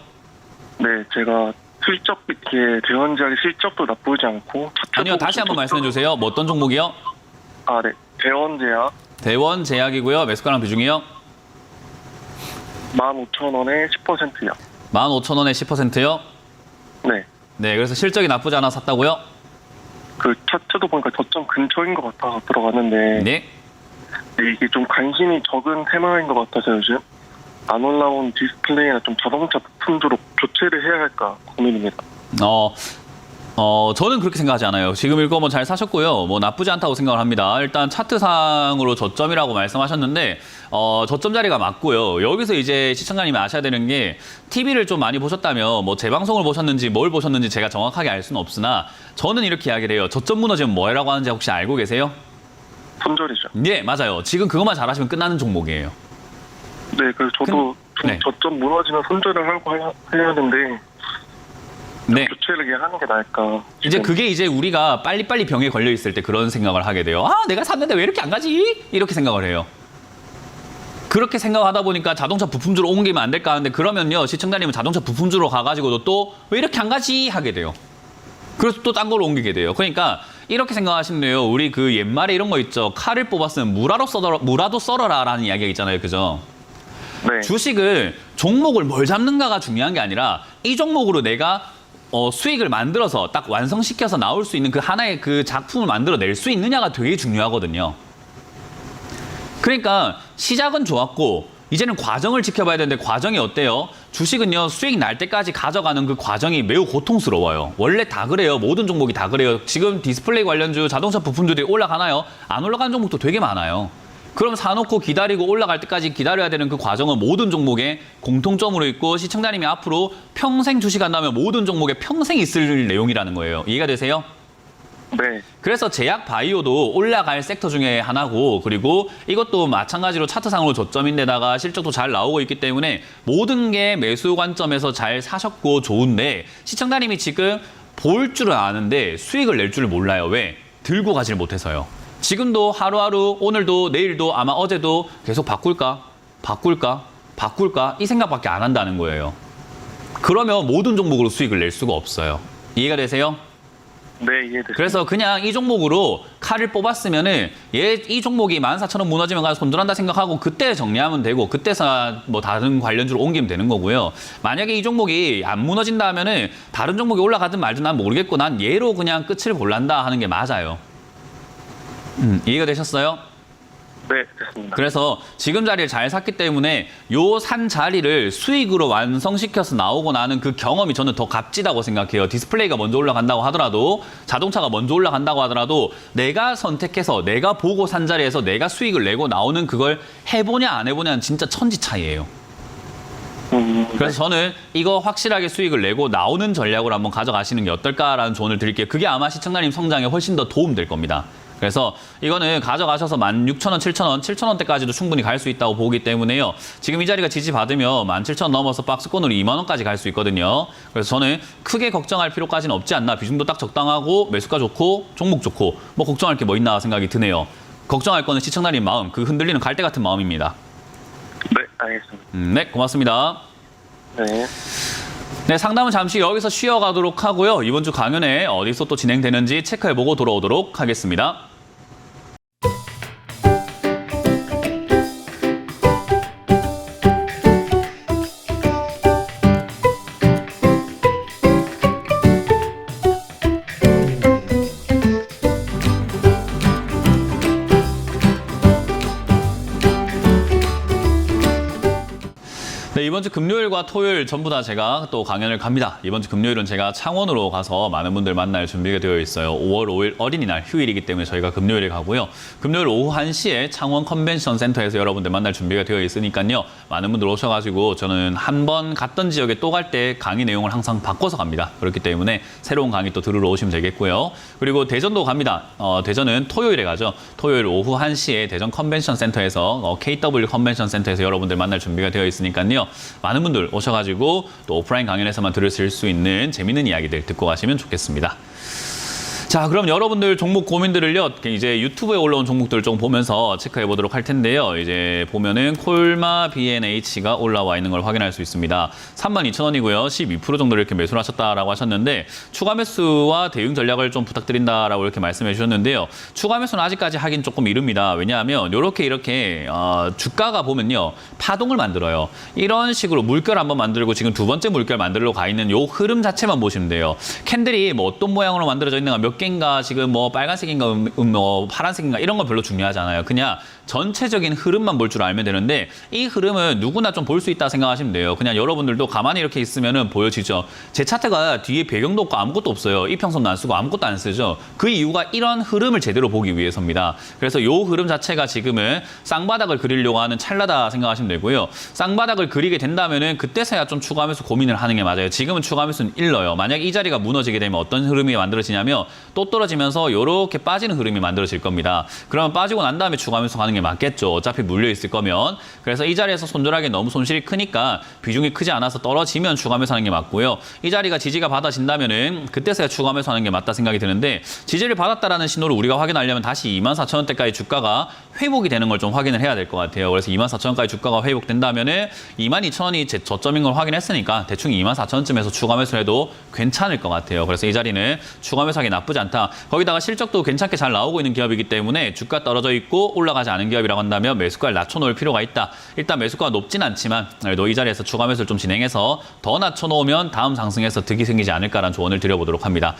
네, 제가 실적, 이렇게 대원제약의 실적도 나쁘지 않고. 아니요, 다시 한번 말씀해 주세요. 뭐 어떤 종목이요? 아, 네. 대원제약 대원 제약이고요. 매수가랑 비중이요? 15,000원에 10%요. 15,000원에 10%요? 네. 네, 그래서 실적이 나쁘지 않아 샀다고요? 그 차트도 보니까 저점 근처인 것 같아서 들어갔는데. 네. 네, 이게 좀 관심이 적은 테마인 것 같아서 요즘. 안 올라온 디스플레이나 좀 자동차 부품주로 교체를 해야 할까 고민입니다. 저는 그렇게 생각하지 않아요. 지금 이거 뭐 잘 사셨고요. 뭐 나쁘지 않다고 생각을 합니다. 일단 차트상으로 저점이라고 말씀하셨는데, 저점 자리가 맞고요. 여기서 이제 시청자님이 아셔야 되는 게, TV를 좀 많이 보셨다면, 뭐 재방송을 보셨는지 뭘 보셨는지 제가 정확하게 알 수는 없으나, 저는 이렇게 이야기를 해요. 저점 무너지면 뭐라고 하는지 혹시 알고 계세요? 손절이죠. 네, 맞아요. 지금 그것만 잘하시면 끝나는 종목이에요. 네, 그래서 저도 좀 네. 저점 무너지면 손절을 하고 해야 하는데. 네. 교체를 하는 게 나을까. 이제 그게 이제 우리가 빨리빨리 병에 걸려 있을 때 그런 생각을 하게 돼요. 아, 내가 샀는데 왜 이렇게 안 가지? 이렇게 생각을 해요. 그렇게 생각하다 보니까 자동차 부품주로 옮기면 안 될까 하는데 그러면요, 시청자님은 자동차 부품주로 가가지고도 또 왜 이렇게 안 가지? 하게 돼요. 그래서 또 딴 걸로 옮기게 돼요. 그러니까 이렇게 생각하시면 돼요. 우리 그 옛말에 이런 거 있죠. 칼을 뽑았으면 무라도 썰어라 라는 이야기가 있잖아요. 그죠? 네. 주식을 종목을 뭘 잡는가가 중요한 게 아니라 이 종목으로 내가 수익을 만들어서 딱 완성시켜서 나올 수 있는 그 하나의 그 작품을 만들어낼 수 있느냐가 되게 중요하거든요. 그러니까 시작은 좋았고 이제는 과정을 지켜봐야 되는데 과정이 어때요? 주식은요, 수익 날 때까지 가져가는 그 과정이 매우 고통스러워요. 원래 다 그래요. 모든 종목이 다 그래요. 지금 디스플레이 관련주, 자동차 부품주들이 올라가나요? 안 올라가는 종목도 되게 많아요. 그럼 사놓고 기다리고 올라갈 때까지 기다려야 되는 그 과정은 모든 종목에 공통점으로 있고 시청자님이 앞으로 평생 주식한다면 모든 종목에 평생 있을 내용이라는 거예요. 이해가 되세요? 네. 그래서 제약 바이오도 올라갈 섹터 중에 하나고 그리고 이것도 마찬가지로 차트상으로 저점인데다가 실적도 잘 나오고 있기 때문에 모든 게 매수 관점에서 잘 사셨고 좋은데 시청자님이 지금 볼 줄은 아는데 수익을 낼 줄을 몰라요. 왜? 들고 가질 못해서요. 지금도 하루하루 오늘도 내일도 아마 어제도 계속 바꿀까 이 생각밖에 안 한다는 거예요. 그러면 모든 종목으로 수익을 낼 수가 없어요. 이해가 되세요? 네, 이해됐습니다. 그래서 그냥 이 종목으로 칼을 뽑았으면은 이 종목이 14,000원 무너지면 가서 손절한다 생각하고 그때 정리하면 되고 그때서 뭐 다른 관련주로 옮기면 되는 거고요. 만약에 이 종목이 안 무너진다 하면은 다른 종목이 올라가든 말든 난 모르겠고 난 얘로 그냥 끝을 볼란다 하는 게 맞아요. 이해가 되셨어요? 네, 됐습니다. 그래서 지금 자리를 잘 샀기 때문에 요 산 자리를 수익으로 완성시켜서 나오고 나는 그 경험이 저는 더 값지다고 생각해요. 디스플레이가 먼저 올라간다고 하더라도 자동차가 먼저 올라간다고 하더라도 내가 선택해서 내가 보고 산 자리에서 내가 수익을 내고 나오는 그걸 해보냐 안 해보냐는 진짜 천지 차이예요. 그래서 저는 이거 확실하게 수익을 내고 나오는 전략으로 한번 가져가시는 게 어떨까라는 조언을 드릴게요. 그게 아마 시청자님 성장에 훨씬 더 도움될 겁니다. 그래서 이거는 가져가셔서 16,000원, 7,000원, 7,000원대까지도 충분히 갈 수 있다고 보기 때문에요. 지금 이 자리가 지지받으면 17,000원 넘어서 박스권으로 2만 원까지 갈 수 있거든요. 그래서 저는 크게 걱정할 필요까지는 없지 않나. 비중도 딱 적당하고 매수가 좋고 종목 좋고 뭐 걱정할 게 뭐 있나 생각이 드네요. 걱정할 거는 시청자님 마음, 그 흔들리는 갈대 같은 마음입니다. 네, 알겠습니다. 네, 고맙습니다. 네. 네, 상담은 잠시 여기서 쉬어가도록 하고요. 이번 주 강연에 어디서 또 진행되는지 체크해보고 돌아오도록 하겠습니다. 네, 이번 주 금요일과 토요일 전부 다 제가 또 강연을 갑니다. 이번 주 금요일은 제가 창원으로 가서 많은 분들 만날 준비가 되어 있어요. 5월 5일 어린이날 휴일이기 때문에 저희가 금요일에 가고요. 금요일 오후 1시에 창원 컨벤션 센터에서 여러분들 만날 준비가 되어 있으니까요. 많은 분들 오셔가지고 저는 한 번 갔던 지역에 또 갈 때 강의 내용을 항상 바꿔서 갑니다. 그렇기 때문에 새로운 강의 또 들으러 오시면 되겠고요. 그리고 대전도 갑니다. 대전은 토요일에 가죠. 토요일 오후 1시에 대전 컨벤션 센터에서 KW 컨벤션 센터에서 여러분들 만날 준비가 되어 있으니까요. 많은 분들 오셔가지고 또 오프라인 강연에서만 들으실 수 있는 재밌는 이야기들 듣고 가시면 좋겠습니다. 자, 그럼 여러분들 종목 고민들을요, 이제 유튜브에 올라온 종목들을 좀 보면서 체크해 보도록 할 텐데요. 이제 보면은 콜마 B&H가 올라와 있는 걸 확인할 수 있습니다. 32,000원이고요. 12% 정도 이렇게 매수를 하셨다라고 하셨는데, 추가 매수와 대응 전략을 좀 부탁드린다라고 이렇게 말씀해 주셨는데요. 추가 매수는 아직까지 하긴 조금 이릅니다. 왜냐하면 이렇게 주가가 보면요, 파동을 만들어요. 이런 식으로 물결 한번 만들고 지금 두 번째 물결 만들러 가 있는 요 흐름 자체만 보시면 돼요. 캔들이 뭐 어떤 모양으로 만들어져 있는가, 몇 개인가, 지금 뭐 빨간색인가, 뭐 파란색인가, 이런 건 별로 중요하지 않아요. 그냥 전체적인 흐름만 볼 줄 알면 되는데, 이 흐름은 누구나 좀 볼 수 있다 생각하시면 돼요. 그냥 여러분들도 가만히 이렇게 있으면은 보여지죠. 제 차트가 뒤에 배경도 없고 아무것도 없어요. 이평선도 안 쓰고 아무것도 안 쓰죠. 그 이유가 이런 흐름을 제대로 보기 위해서입니다. 그래서 이 흐름 자체가 지금은 쌍바닥을 그리려고 하는 찰나다 생각하시면 되고요. 쌍바닥을 그리게 된다면은 그때서야 좀 추가하면서 고민을 하는 게 맞아요. 지금은 추가하면서는 일러요. 만약 이 자리가 무너지게 되면 어떤 흐름이 만들어지냐면 또 떨어지면서 이렇게 빠지는 흐름이 만들어질 겁니다. 그러면 빠지고 난 다음에 추가하면서 가는 게 맞겠죠. 어차피 물려 있을 거면. 그래서 이 자리에서 손절하기 너무 손실이 크니까 비중이 크지 않아서 떨어지면 추가하면서 하는 게 맞고요. 이 자리가 지지가 받아진다면은 그때서야 추가하면서 하는 게 맞다 생각이 드는데, 지지를 받았다라는 신호를 우리가 확인하려면 다시 24,000원대까지 주가가 회복이 되는 걸 좀 확인을 해야 될 것 같아요. 그래서 24,000원까지 주가가 회복된다면은 22,000원이 제 저점인 걸 확인했으니까 대충 24,000원쯤에서 추가 매수해도 괜찮을 것 같아요. 그래서 이 자리는 추가 매수하기 나쁘지 않다. 거기다가 실적도 괜찮게 잘 나오고 있는 기업이기 때문에 주가 떨어져 있고 올라가지 않은 기업이라고 한다면 매수가를 낮춰놓을 필요가 있다. 일단 매수가가 높진 않지만 그래도 이 자리에서 추가 매수를 좀 진행해서 더 낮춰놓으면 다음 상승에서 득이 생기지 않을까라는 조언을 드려보도록 합니다.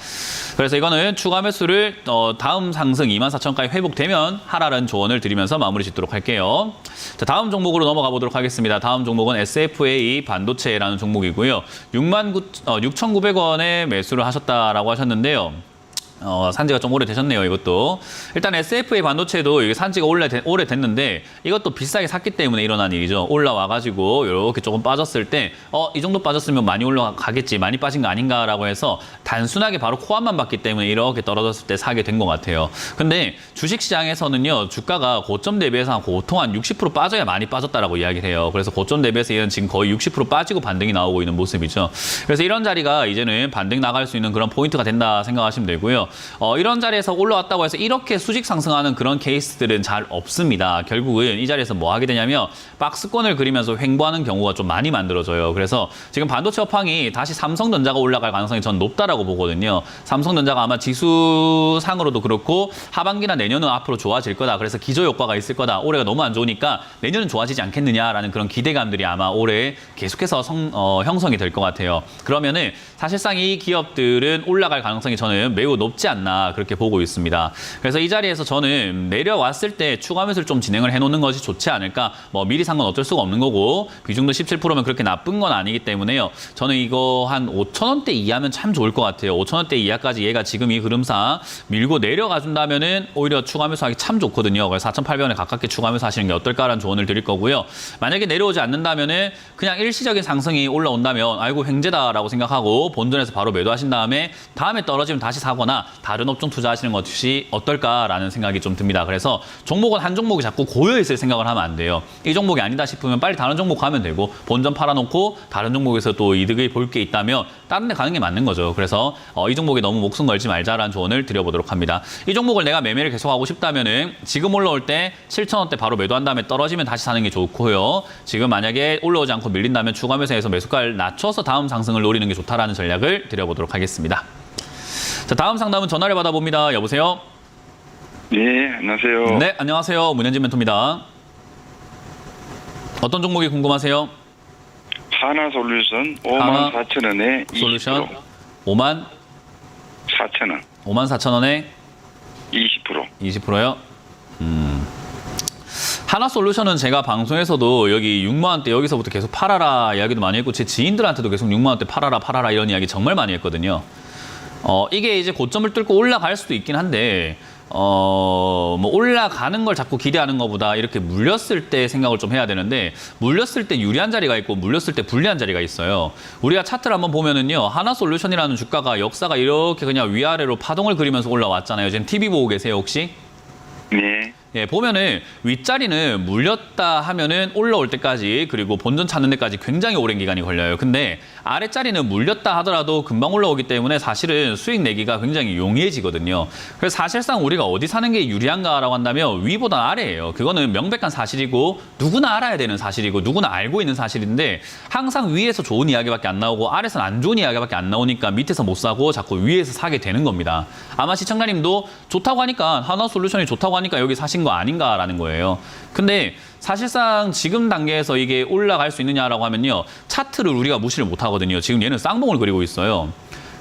그래서 이거는 추가 매수를 다음 상승 24,000원까지 회복되면 하라는 조언을 드리면서 마무리 짓도록 할게요. 자, 다음 종목으로 넘어가 보도록 하겠습니다. 다음 종목은 SFA 반도체라는 종목이고요. 6,900원에 매수를 하셨다라고 하셨는데요. 산지가 좀 오래되셨네요, 이것도. 일단 SFA 반도체도 이게 산지가 오래됐는데 이것도 비싸게 샀기 때문에 일어난 일이죠. 올라와가지고 이렇게 조금 빠졌을 때 이 정도 빠졌으면 많이 올라가겠지, 많이 빠진 거 아닌가라고 해서 단순하게 바로 코앞만 봤기 때문에 이렇게 떨어졌을 때 사게 된 것 같아요. 근데 주식시장에서는요, 주가가 고점 대비해서 보통 한 60% 빠져야 많이 빠졌다라고 이야기를 해요. 그래서 고점 대비해서 얘는 지금 거의 60% 빠지고 반등이 나오고 있는 모습이죠. 그래서 이런 자리가 이제는 반등 나갈 수 있는 그런 포인트가 된다 생각하시면 되고요. 이런 자리에서 올라왔다고 해서 이렇게 수직 상승하는 그런 케이스들은 잘 없습니다. 결국은 이 자리에서 뭐 하게 되냐면 박스권을 그리면서 횡보하는 경우가 좀 많이 만들어져요. 그래서 지금 반도체 업황이 다시 삼성전자가 올라갈 가능성이 전 높다라고 보거든요. 삼성전자가 아마 지수상으로도 그렇고 하반기나 내년은 앞으로 좋아질 거다. 그래서 기저효과가 있을 거다. 올해가 너무 안 좋으니까 내년은 좋아지지 않겠느냐라는 그런 기대감들이 아마 올해 계속해서 형성이 될 것 같아요. 그러면은 사실상 이 기업들은 올라갈 가능성이 저는 매우 높지 없지 않나 그렇게 보고 있습니다. 그래서 이 자리에서 저는 내려왔을 때 추가 매수를 좀 진행을 해놓는 것이 좋지 않을까. 뭐 미리 산 건 어쩔 수가 없는 거고 비중도 17%면 그렇게 나쁜 건 아니기 때문에요. 저는 이거 한 5,000원대 이하면 참 좋을 것 같아요. 5,000원대 이하까지 얘가 지금 이 흐름상 밀고 내려가 준다면은 오히려 추가 매수하기 참 좋거든요. 그래서 4,800원에 가깝게 추가 매수하시는 게 어떨까라는 조언을 드릴 거고요. 만약에 내려오지 않는다면은 그냥 일시적인 상승이 올라온다면 아이고 횡재다라고 생각하고 본전에서 바로 매도하신 다음에 떨어지면 다시 사거나 다른 업종 투자하시는 것이 어떨까라는 생각이 좀 듭니다. 그래서 종목은 한 종목이 자꾸 고여 있을 생각을 하면 안 돼요. 이 종목이 아니다 싶으면 빨리 다른 종목 가면 되고 본전 팔아놓고 다른 종목에서 또 이득을 볼 게 있다면 다른 데 가는 게 맞는 거죠. 그래서 이 종목에 너무 목숨 걸지 말자라는 조언을 드려보도록 합니다. 이 종목을 내가 매매를 계속하고 싶다면은 지금 올라올 때 7,000원대 바로 매도한 다음에 떨어지면 다시 사는 게 좋고요. 지금 만약에 올라오지 않고 밀린다면 추가 매수해서 매수가를 낮춰서 다음 상승을 노리는 게 좋다라는 전략을 드려보도록 하겠습니다. 자, 다음 상담은 전화를 받아봅니다. 여보세요? 네, 안녕하세요. 네, 안녕하세요. 문현진 멘토입니다. 어떤 종목이 궁금하세요? 하나솔루션 하나 54,000원에 20%. 솔루션 5만 4,000원. 54,000원에 20%. 20%요? 하나솔루션은 제가 방송에서도 여기 6만 원대 여기서부터 계속 팔아라 이야기도 많이 했고 제 지인들한테도 계속 6만 원대 팔아라 이런 이야기 정말 많이 했거든요. 이게 이제 고점을 뚫고 올라갈 수도 있긴 한데 뭐 올라가는 걸 자꾸 기대하는 것보다 이렇게 물렸을 때 생각을 좀 해야 되는데 물렸을 때 유리한 자리가 있고 물렸을 때 불리한 자리가 있어요. 우리가 차트를 한번 보면은요. 하나솔루션이라는 주가가 역사가 이렇게 그냥 위아래로 파동을 그리면서 올라왔잖아요. 지금 TV 보고 계세요, 혹시? 네. 예, 보면은 윗자리는 물렸다 하면은 올라올 때까지 그리고 본전 찾는 데까지 굉장히 오랜 기간이 걸려요. 근데 아랫자리는 물렸다 하더라도 금방 올라오기 때문에 사실은 수익 내기가 굉장히 용이해지거든요. 그래서 사실상 우리가 어디 사는 게 유리한가라고 한다면 위보다 아래예요. 그거는 명백한 사실이고 누구나 알아야 되는 사실이고 누구나 알고 있는 사실인데 항상 위에서 좋은 이야기밖에 안 나오고 아래서는 안 좋은 이야기밖에 안 나오니까 밑에서 못 사고 자꾸 위에서 사게 되는 겁니다. 아마 시청자님도 좋다고 하니까 하나솔루션이 좋다고 하니까 여기 사신 거 아닌가라는 거예요. 근데 사실상 지금 단계에서 이게 올라갈 수 있느냐라고 하면요. 차트를 우리가 무시를 못 하거든요. 지금 얘는 쌍봉을 그리고 있어요.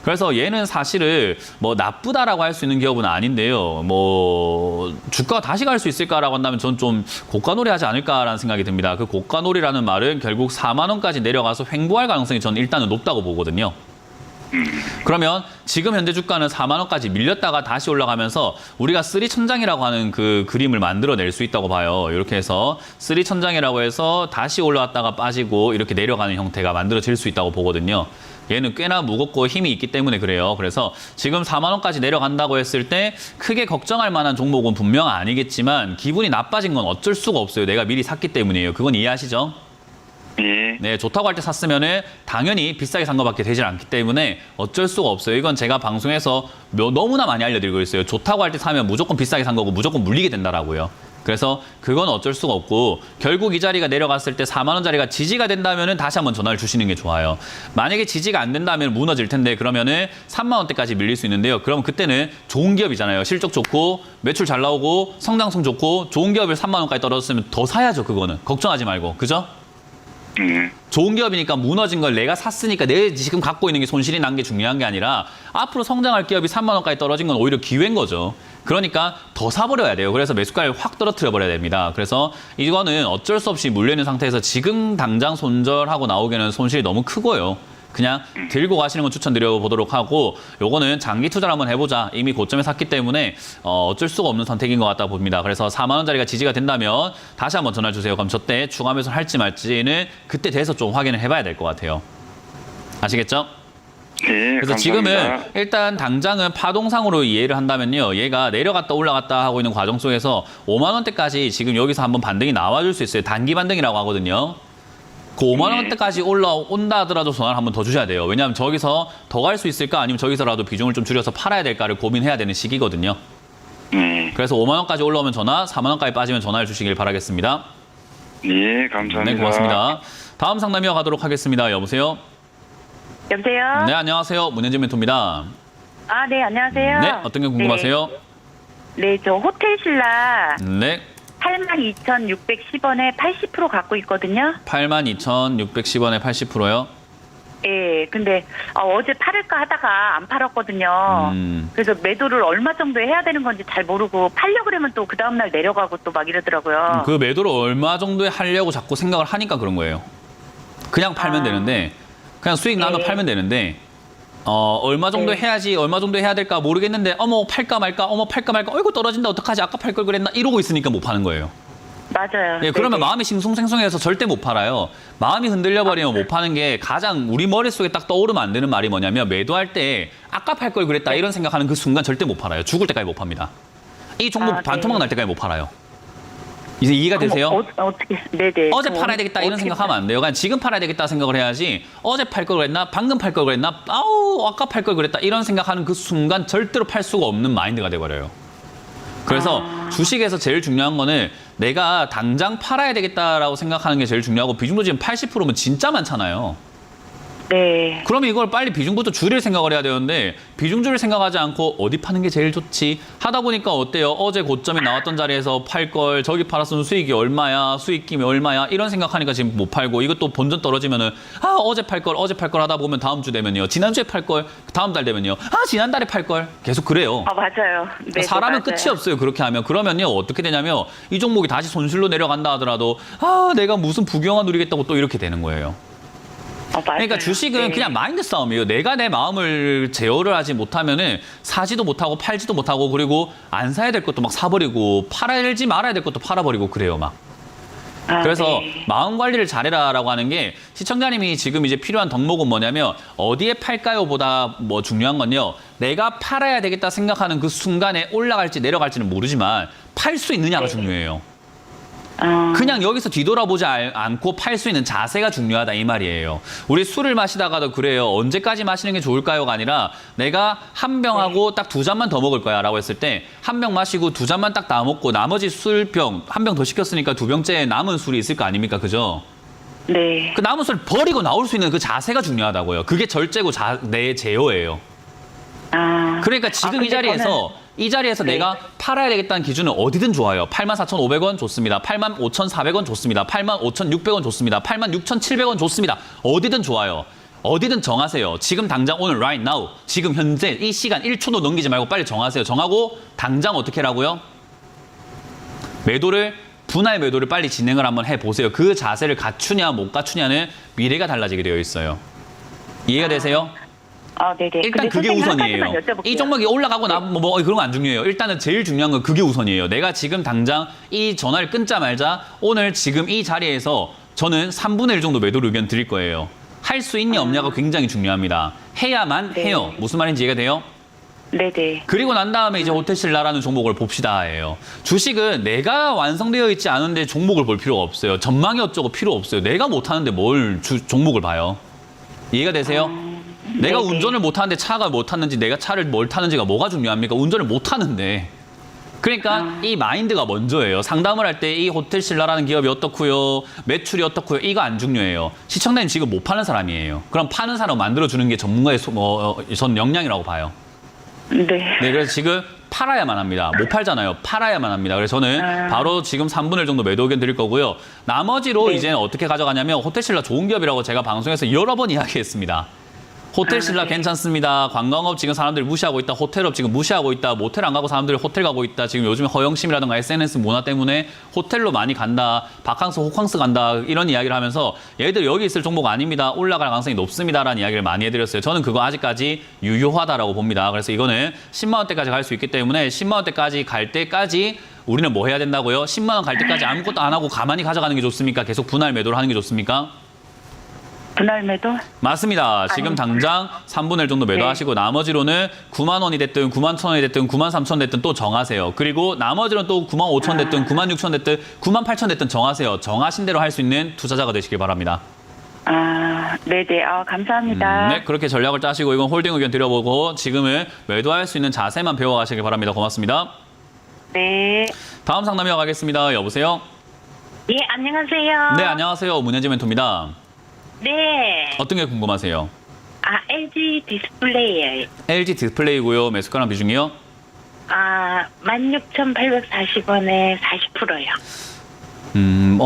그래서 얘는 사실은 뭐 나쁘다라고 할 수 있는 기업은 아닌데요. 뭐 주가가 다시 갈 수 있을까라고 한다면 전 좀 고가놀이 하지 않을까라는 생각이 듭니다. 그 고가놀이라는 말은 결국 4만 원까지 내려가서 횡보할 가능성이 저는 일단은 높다고 보거든요. 그러면 지금 현재 주가는 4만 원까지 밀렸다가 다시 올라가면서 우리가 쓰리천장이라고 하는 그 그림을 만들어낼 수 있다고 봐요. 이렇게 해서 쓰리천장이라고 해서 다시 올라왔다가 빠지고 이렇게 내려가는 형태가 만들어질 수 있다고 보거든요. 얘는 꽤나 무겁고 힘이 있기 때문에 그래요. 그래서 지금 4만 원까지 내려간다고 했을 때 크게 걱정할 만한 종목은 분명 아니겠지만 기분이 나빠진 건 어쩔 수가 없어요. 내가 미리 샀기 때문이에요. 그건 이해하시죠? 예. 네, 좋다고 할 때 샀으면은 당연히 비싸게 산 것밖에 되질 않기 때문에 어쩔 수가 없어요. 이건 제가 방송에서 너무나 많이 알려드리고 있어요. 좋다고 할 때 사면 무조건 비싸게 산 거고 무조건 물리게 된다라고요. 그래서 그건 어쩔 수가 없고 결국 이 자리가 내려갔을 때 4만 원짜리가 지지가 된다면은 다시 한번 전화를 주시는 게 좋아요. 만약에 지지가 안 된다면 무너질 텐데 그러면은 3만 원대까지 밀릴 수 있는데요. 그럼 그때는 좋은 기업이잖아요. 실적 좋고 매출 잘 나오고 성장성 좋고 좋은 기업을 3만 원까지 떨어졌으면 더 사야죠. 그거는 걱정하지 말고. 그죠? 좋은 기업이니까 무너진 걸 내가 샀으니까 내 지금 갖고 있는 게 손실이 난 게 중요한 게 아니라 앞으로 성장할 기업이 3만 원까지 떨어진 건 오히려 기회인 거죠. 그러니까 더 사버려야 돼요. 그래서 매수가를 확 떨어뜨려 버려야 됩니다. 그래서 이거는 어쩔 수 없이 물려있는 상태에서 지금 당장 손절하고 나오기에는 손실이 너무 크고요. 그냥 들고 가시는 건 추천드려 보도록 하고 요거는 장기 투자를 한번 해보자. 이미 고점에 샀기 때문에 어쩔 수가 없는 선택인 것 같다 봅니다. 그래서 4만 원짜리가 지지가 된다면 다시 한번 전화 주세요. 그럼 저때 추가 매수 할지 말지는 그때 돼서 좀 확인을 해봐야 될 것 같아요. 아시겠죠? 네, 그래서 감사합니다. 지금은 일단 당장은 파동상으로 이해를 한다면요. 얘가 내려갔다 올라갔다 하고 있는 과정 속에서 5만 원대까지 지금 여기서 한번 반등이 나와줄 수 있어요. 단기 반등이라고 하거든요. 그 5만 원대까지 올라온다 하더라도 전화를 한번 더 주셔야 돼요. 왜냐하면 저기서 더 갈 수 있을까 아니면 저기서라도 비중을 좀 줄여서 팔아야 될까를 고민해야 되는 시기거든요. 그래서 5만 원까지 올라오면 전화, 4만 원까지 빠지면 전화를 주시길 바라겠습니다. 예, 감사합니다. 네, 고맙습니다. 다음 상담 이어가도록 하겠습니다. 여보세요? 여보세요? 네, 안녕하세요. 문현진 멘토입니다. 아, 네, 안녕하세요. 네, 어떤 게 궁금하세요? 네, 저 호텔신라 네, 82,610원에 80% 갖고 있거든요. 82,610원에 80%요? 예, 근데 어제 팔을까 하다가 안 팔았거든요. 그래서 매도를 얼마 정도 해야 되는 건지 잘 모르고 팔려 그러면 또 그 다음날 내려가고 또 막 이러더라고요. 그 매도를 얼마 정도에 하려고 자꾸 생각을 하니까 그런 거예요. 그냥 팔면 되는데, 그냥 수익 나면 네. 팔면 되는데, 얼마 정도 네. 해야지, 얼마 정도 해야 될까 모르겠는데, 어머, 팔까 말까, 어머, 팔까 말까, 어이구, 떨어진다, 어떡하지, 아까 팔 걸 그랬나, 이러고 있으니까 못 파는 거예요. 맞아요. 예, 그러면 네네. 마음이 싱숭생숭해서 절대 못 팔아요. 마음이 흔들려버리면 못 파는 게 가장 우리 머릿속에 딱 떠오르면 안 되는 말이 뭐냐면, 매도할 때 아까 팔 걸 그랬다, 이런 생각하는 그 순간 절대 못 팔아요. 죽을 때까지 못 팝니다. 이 종목 네. 반토막 날 때까지 못 팔아요. 이제 이해가 되세요? 어떻게? 네네. 어제 그럼 팔아야 되겠다 이런 어떻게 생각하면 안 돼요. 그냥 지금 팔아야 되겠다 생각을 해야지. 어제 팔 걸 그랬나? 방금 팔 걸 그랬나? 아우 아까 팔 걸 그랬다 이런 생각하는 그 순간 절대로 팔 수가 없는 마인드가 돼버려요. 그래서 주식에서 제일 중요한 거는 내가 당장 팔아야 되겠다라고 생각하는 게 제일 중요하고, 비중도 지금 80%면 진짜 많잖아요. 네. 그러면 이걸 빨리 비중부터 줄일 생각을 해야 되는데, 비중 줄일 생각하지 않고 어디 파는 게 제일 좋지 하다 보니까 어때요? 어제 고점에 나왔던 자리에서 팔 걸, 저기 팔았으면 수익이 얼마야, 수익금이 얼마야, 이런 생각하니까 지금 못 팔고, 이것도 본전 떨어지면은 어제 팔 걸 하다 보면 다음 주 되면요, 지난주에 팔 걸 다음 달 되면요, 지난달에 팔 걸, 계속 그래요. 맞아요. 네. 사람은 맞아요. 끝이 없어요. 그렇게 하면. 그러면요, 어떻게 되냐면 이 종목이 다시 손실로 내려간다 하더라도 내가 무슨 부경화 누리겠다고 또 이렇게 되는 거예요. 맞아요. 그러니까 주식은 네. 그냥 마인드 싸움이에요. 내가 내 마음을 제어를 하지 못하면은 사지도 못하고 팔지도 못하고, 그리고 안 사야 될 것도 막 사버리고, 팔아야지 말아야 될 것도 팔아버리고 그래요, 막. 그래서 네. 마음 관리를 잘해라라고 하는 게, 시청자님이 지금 이제 필요한 덕목은 뭐냐면 어디에 팔까요 보다 뭐 중요한 건요, 내가 팔아야 되겠다 생각하는 그 순간에 올라갈지 내려갈지는 모르지만 팔 수 있느냐가 중요해요. 그냥 여기서 뒤돌아보지 않고 팔 수 있는 자세가 중요하다 이 말이에요. 우리 술을 마시다가도 그래요. 언제까지 마시는 게 좋을까요가 아니라, 내가 한 병하고 딱 2잔만 더 먹을 거야 라고 했을 때 한 병 마시고 2잔만 딱 다 먹고 나머지 술병 한 병 더 시켰으니까 2병째 남은 술이 있을 거 아닙니까? 그죠? 네. 그 남은 술 버리고 나올 수 있는 그 자세가 중요하다고요. 그게 절제고 내 제어예요. 그러니까 지금 이 자리에서 네. 내가 팔아야 되겠다는 기준은 어디든 좋아요. 84,500원 좋습니다. 85,400원 좋습니다. 85,600원 좋습니다. 86,700원 좋습니다. 어디든 좋아요. 어디든 정하세요. 지금 당장 오늘 right now, 지금 현재 이 시간 1초도 넘기지 말고 빨리 정하세요. 정하고 당장 어떻게 하라고요? 분할 매도를 빨리 진행을 한번 해보세요. 그 자세를 갖추냐 못 갖추냐는 미래가 달라지게 되어 있어요. 이해가 되세요? 네네. 일단 근데 그게 선생님, 한 우선이에요. 가지만 여쭤볼게요. 이 종목이 올라가고 뭐 그런 거 안 중요해요. 일단은 제일 중요한 건 그게 우선이에요. 내가 지금 당장 이 전화를 끊자 말자 오늘 지금 이 자리에서 저는 3분의 1 정도 매도를 의견 드릴 거예요. 할 수 있냐 없냐가 굉장히 중요합니다. 해야만 네. 해요. 무슨 말인지 이해가 돼요? 네네. 그리고 난 다음에 이제 호텔신라라는 종목을 봅시다예요. 주식은 내가 완성되어 있지 않은데 종목을 볼 필요가 없어요. 전망이 어쩌고 필요 없어요. 내가 못하는데 뭘 종목을 봐요. 이해가 되세요? 내가 네네. 운전을 못하는데 차가 못 탔는지, 내가 차를 뭘 타는지가 뭐가 중요합니까? 운전을 못하는데. 그러니까 이 마인드가 먼저예요. 상담을 할 때 이 호텔신라라는 기업이 어떻고요, 매출이 어떻고요, 이거 안 중요해요. 시청자님 지금 못 파는 사람이에요. 그럼 파는 사람 만들어주는 게 전문가의 전 역량이라고 봐요. 네. 네, 그래서 지금 팔아야만 합니다. 못 팔잖아요. 팔아야만 합니다. 그래서 저는 바로 지금 3분의 1 정도 매도 의견 드릴 거고요. 나머지로 네. 이제는 어떻게 가져가냐면, 호텔신라 좋은 기업이라고 제가 방송에서 여러 번 이야기했습니다. 호텔신라 네. 괜찮습니다. 관광업 지금 사람들이 무시하고 있다. 호텔업 지금 무시하고 있다. 모텔 안 가고 사람들이 호텔 가고 있다. 지금 요즘에 허영심이라든가 SNS 문화 때문에 호텔로 많이 간다. 바캉스, 호캉스 간다. 이런 이야기를 하면서 얘들 여기 있을 종목 아닙니다. 올라갈 가능성이 높습니다라는 이야기를 많이 해드렸어요. 저는 그거 아직까지 유효하다라고 봅니다. 그래서 이거는 10만 원대까지 갈 수 있기 때문에 10만 원대까지 갈 때까지 우리는 뭐 해야 된다고요? 10만 원 갈 때까지 아무것도 안 하고 가만히 가져가는 게 좋습니까? 계속 분할 매도를 하는 게 좋습니까? 분할 매도? 맞습니다. 지금 당장 3분의 1 정도 매도하시고 나머지로는 9만 원이 됐든 9만 1천 원이 됐든 9만 3천 됐든 또 정하세요. 그리고 나머지는 또 9만 5천 됐든 9만 6천 됐든 9만 8천 됐든 정하세요. 정하신 대로 할 수 있는 투자자가 되시길 바랍니다. 네네. 감사합니다. 네, 그렇게 전략을 짜시고 이건 홀딩 의견 드려보고 지금은 매도할 수 있는 자세만 배워가시길 바랍니다. 고맙습니다. 네. 다음 상담 이어가겠습니다. 여보세요? 예, 안녕하세요. 네, 안녕하세요. 문현지 멘토입니다. 네. 어떤 게 궁금하세요? LG 디스플레이예요. LG 디스플레이고요. 매수가랑 비중이요? 16,840원에 40%요.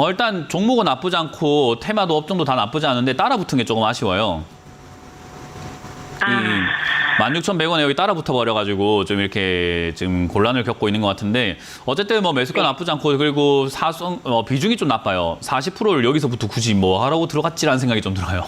일단 종목은 나쁘지 않고 테마도 업종도 다 나쁘지 않은데 따라 붙은 게 조금 아쉬워요. 16,100원에 여기 따라 붙어버려가지고 좀 이렇게 지금 곤란을 겪고 있는 것 같은데 어쨌든 뭐 매수가 나쁘지 않고 그리고 비중이 좀 나빠요. 40%를 여기서부터 굳이 뭐 하라고 들어갔지라는 생각이 좀 들어요.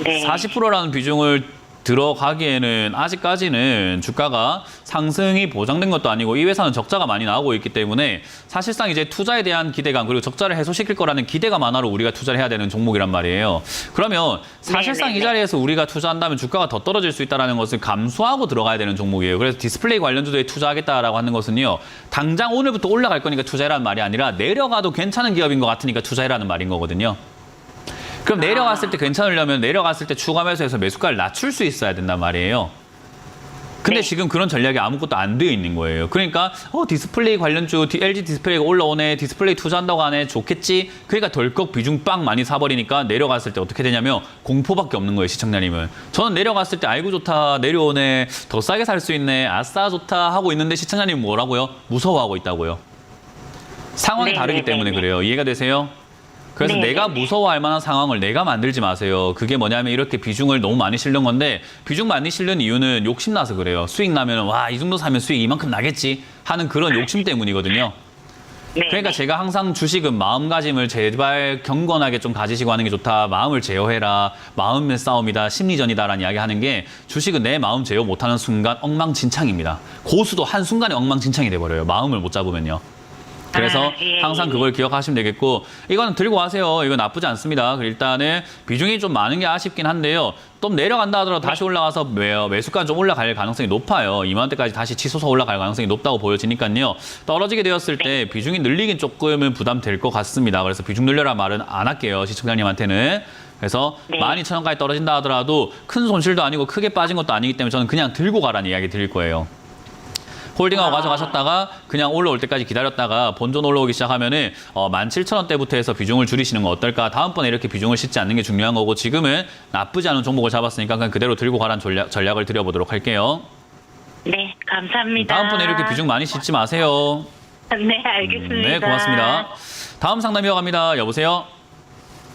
네. 40%라는 비중을 들어가기에는 아직까지는 주가가 상승이 보장된 것도 아니고 이 회사는 적자가 많이 나오고 있기 때문에 사실상 이제 투자에 대한 기대감 그리고 적자를 해소시킬 거라는 기대감 하나로 우리가 투자를 해야 되는 종목이란 말이에요. 그러면 사실상 이 자리에서 우리가 투자한다면 주가가 더 떨어질 수 있다는 것을 감수하고 들어가야 되는 종목이에요. 그래서 디스플레이 관련주도에 투자하겠다라고 하는 것은요. 당장 오늘부터 올라갈 거니까 투자해라는 말이 아니라 내려가도 괜찮은 기업인 것 같으니까 투자해라는 말인 거거든요. 그럼 내려갔을 때 괜찮으려면 내려갔을 때 추가 매수해서 매수가를 낮출 수 있어야 된단 말이에요. 근데 지금 그런 전략이 아무것도 안 되어 있는 거예요. 그러니까 디스플레이 관련주 LG 디스플레이가 올라오네. 디스플레이 투자한다고 하네. 좋겠지. 그러니까 덜컥 비중 빵 많이 사버리니까 내려갔을 때 어떻게 되냐면 공포밖에 없는 거예요. 시청자님은. 저는 내려갔을 때 아이고 좋다. 내려오네. 더 싸게 살 수 있네. 아싸 좋다 하고 있는데 시청자님은 뭐라고요? 무서워하고 있다고요. 상황이 다르기 때문에 그래요. 이해가 되세요? 그래서 내가 무서워할 만한 상황을 내가 만들지 마세요. 그게 뭐냐면 이렇게 비중을 너무 많이 실는 건데 비중 많이 실는 이유는 욕심나서 그래요. 수익 나면 와, 이 정도 사면 수익 이만큼 나겠지 하는 그런 욕심 때문이거든요. 그러니까 제가 항상 주식은 마음가짐을 제발 경건하게 좀 가지시고 하는 게 좋다. 마음을 제어해라. 마음의 싸움이다. 심리전이다라는 이야기 하는 게 주식은 내 마음 제어 못하는 순간 엉망진창입니다. 고수도 한순간에 엉망진창이 돼버려요. 마음을 못 잡으면요. 그래서 항상 그걸 기억하시면 되겠고 이거는 들고 가세요. 이거 나쁘지 않습니다. 일단은 비중이 좀 많은 게 아쉽긴 한데요. 또 내려간다 하더라도 다시 올라가서 매수가 좀 올라갈 가능성이 높아요. 2만 원대까지 다시 치솟아 올라갈 가능성이 높다고 보여지니까요. 떨어지게 되었을 때 비중이 늘리긴 조금은 부담될 것 같습니다. 그래서 비중 늘려라 말은 안 할게요. 시청자님한테는. 그래서 12,000원까지 떨어진다 하더라도 큰 손실도 아니고 크게 빠진 것도 아니기 때문에 저는 그냥 들고 가라는 이야기 드릴 거예요. 홀딩하고 가져가셨다가 그냥 올라올 때까지 기다렸다가 본전 올라오기 시작하면은 17,000원대부터 해서 비중을 줄이시는 거 어떨까? 다음번에 이렇게 비중을 싣지 않는 게 중요한 거고 지금은 나쁘지 않은 종목을 잡았으니까 그냥 그대로 들고 가라는 전략을 드려보도록 할게요. 네, 감사합니다. 다음번에 이렇게 비중 많이 싣지 마세요. 네, 알겠습니다. 네, 고맙습니다. 다음 상담 이어갑니다. 여보세요?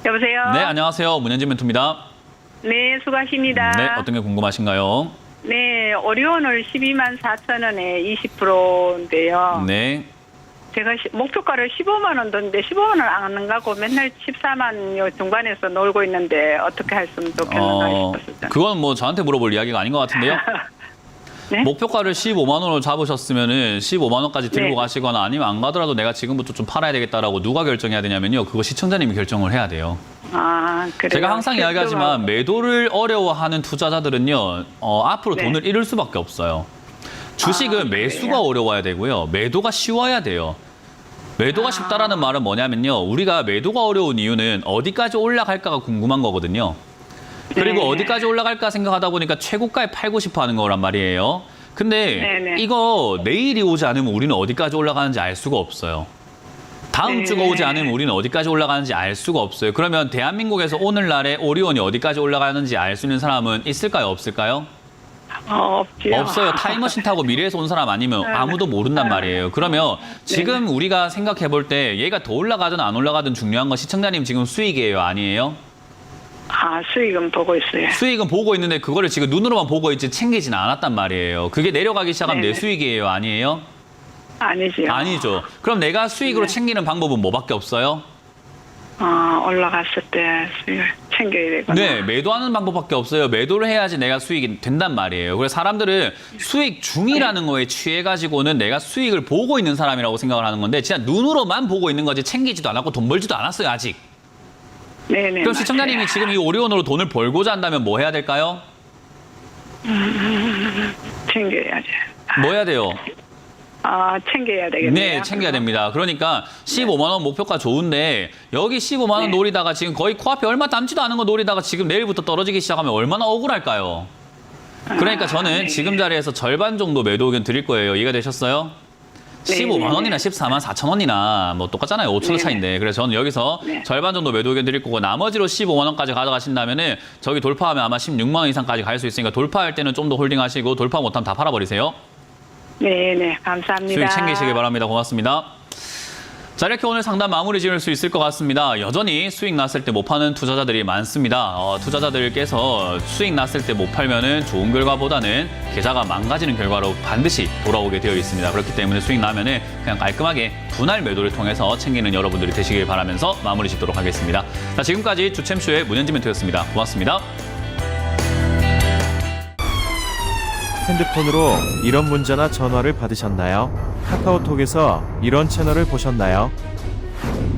여보세요? 네, 안녕하세요. 문현진 멘토입니다. 네, 수고하십니다. 네, 어떤 게 궁금하신가요? 네, 오리온을 12만 4천 원에 20%인데요. 네. 제가 목표가를 15만 원 던데 15만 원 안 가고 맨날 14만 요 중반에서 놀고 있는데 어떻게 했으면 좋겠는가 싶었어요. 그건 뭐 저한테 물어볼 이야기가 아닌 것 같은데요. 네? 목표가를 15만 원으로 잡으셨으면은 15만 원까지 들고 네. 가시거나 아니면 안 가더라도 내가 지금부터 좀 팔아야 되겠다라고 누가 결정해야 되냐면요. 그거 시청자님이 결정을 해야 돼요. 아, 그래요? 제가 항상 이야기하지만 매도를 어려워하는 투자자들은요. 앞으로 네. 돈을 잃을 수밖에 없어요. 주식은 매수가 어려워야 되고요. 매도가 쉬워야 돼요. 매도가 쉽다라는 말은 뭐냐면요. 우리가 매도가 어려운 이유는 어디까지 올라갈까가 궁금한 거거든요. 그리고 어디까지 올라갈까 생각하다 보니까 최고가에 팔고 싶어 하는 거란 말이에요. 근데 이거 내일이 오지 않으면 우리는 어디까지 올라가는지 알 수가 없어요. 다음 주가 오지 않으면 우리는 어디까지 올라가는지 알 수가 없어요. 그러면 대한민국에서 오늘날에 오리온이 어디까지 올라가는지 알 수 있는 사람은 있을까요? 없을까요? 없지요. 없어요. 타임머신 타고 미래에서 온 사람 아니면 아무도 모른단 말이에요. 그러면 지금 우리가 생각해 볼 때 얘가 더 올라가든 안 올라가든 중요한 건 시청자님 지금 수익이에요? 아니에요? 아, 수익은 보고 있어요. 수익은 보고 있는데 그거를 지금 눈으로만 보고 있지 챙기지는 않았단 말이에요. 그게 내려가기 시작하면 내 수익이에요? 아니에요? 아니지요. 아니죠. 그럼 내가 수익으로 챙기는 방법은 뭐밖에 없어요? 올라갔을 때 수익을 챙겨야 되구나. 네, 매도하는 방법밖에 없어요. 매도를 해야지 내가 수익이 된단 말이에요. 그래서 사람들은 수익 중이라는 거에 취해가지고는 내가 수익을 보고 있는 사람이라고 생각을 하는 건데 진짜 눈으로만 보고 있는 거지 챙기지도 않았고 돈 벌지도 않았어요, 아직. 네네. 그럼 시청자님이 맞아요. 지금 이 오리온으로 돈을 벌고자 한다면 뭐 해야 될까요? 챙겨야지. 뭐 해야 돼요? 챙겨야 되겠네요. 네, 챙겨야 됩니다. 그러니까 15만 원 목표가 좋은데 여기 15만 원 노리다가 지금 거의 코앞에 얼마 남지도 않은 거 노리다가 지금 내일부터 떨어지기 시작하면 얼마나 억울할까요? 그러니까 저는 지금 자리에서 절반 정도 매도 의견 드릴 거예요. 이해가 되셨어요? 15만 원이나 14만 4천 원이나 뭐 똑같잖아요. 5천 원 차이인데. 그래서 저는 여기서 절반 정도 매도 의견 드릴 거고 나머지로 15만 원까지 가져가신다면은 저기 돌파하면 아마 16만 원 이상까지 갈 수 있으니까 돌파할 때는 좀 더 홀딩하시고 돌파 못하면 다 팔아버리세요. 네네, 감사합니다. 수익 챙기시길 바랍니다. 고맙습니다. 자, 이렇게 오늘 상담 마무리 지을 수 있을 것 같습니다. 여전히 수익 났을 때 못 파는 투자자들이 많습니다. 투자자들께서 수익 났을 때 못 팔면은 좋은 결과보다는 계좌가 망가지는 결과로 반드시 돌아오게 되어 있습니다. 그렇기 때문에 수익 나면은 그냥 깔끔하게 분할 매도를 통해서 챙기는 여러분들이 되시길 바라면서 마무리 짓도록 하겠습니다. 자, 지금까지 주챔쇼의 문현지 멘토였습니다. 고맙습니다. 핸드폰으로 이런 문자나 전화를 받으셨나요? 카카오톡에서 이런 채널을 보셨나요?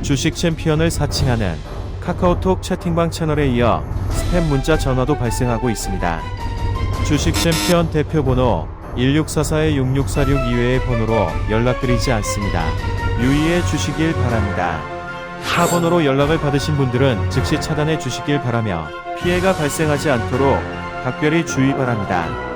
주식 챔피언을 사칭하는 카카오톡 채팅방 채널에 이어 스팸 문자 전화도 발생하고 있습니다. 주식 챔피언 대표번호 1644-6646 이외의 번호로 연락드리지 않습니다. 유의해 주시길 바랍니다. 타 번호로 연락을 받으신 분들은 즉시 차단해 주시길 바라며 피해가 발생하지 않도록 각별히 주의 바랍니다.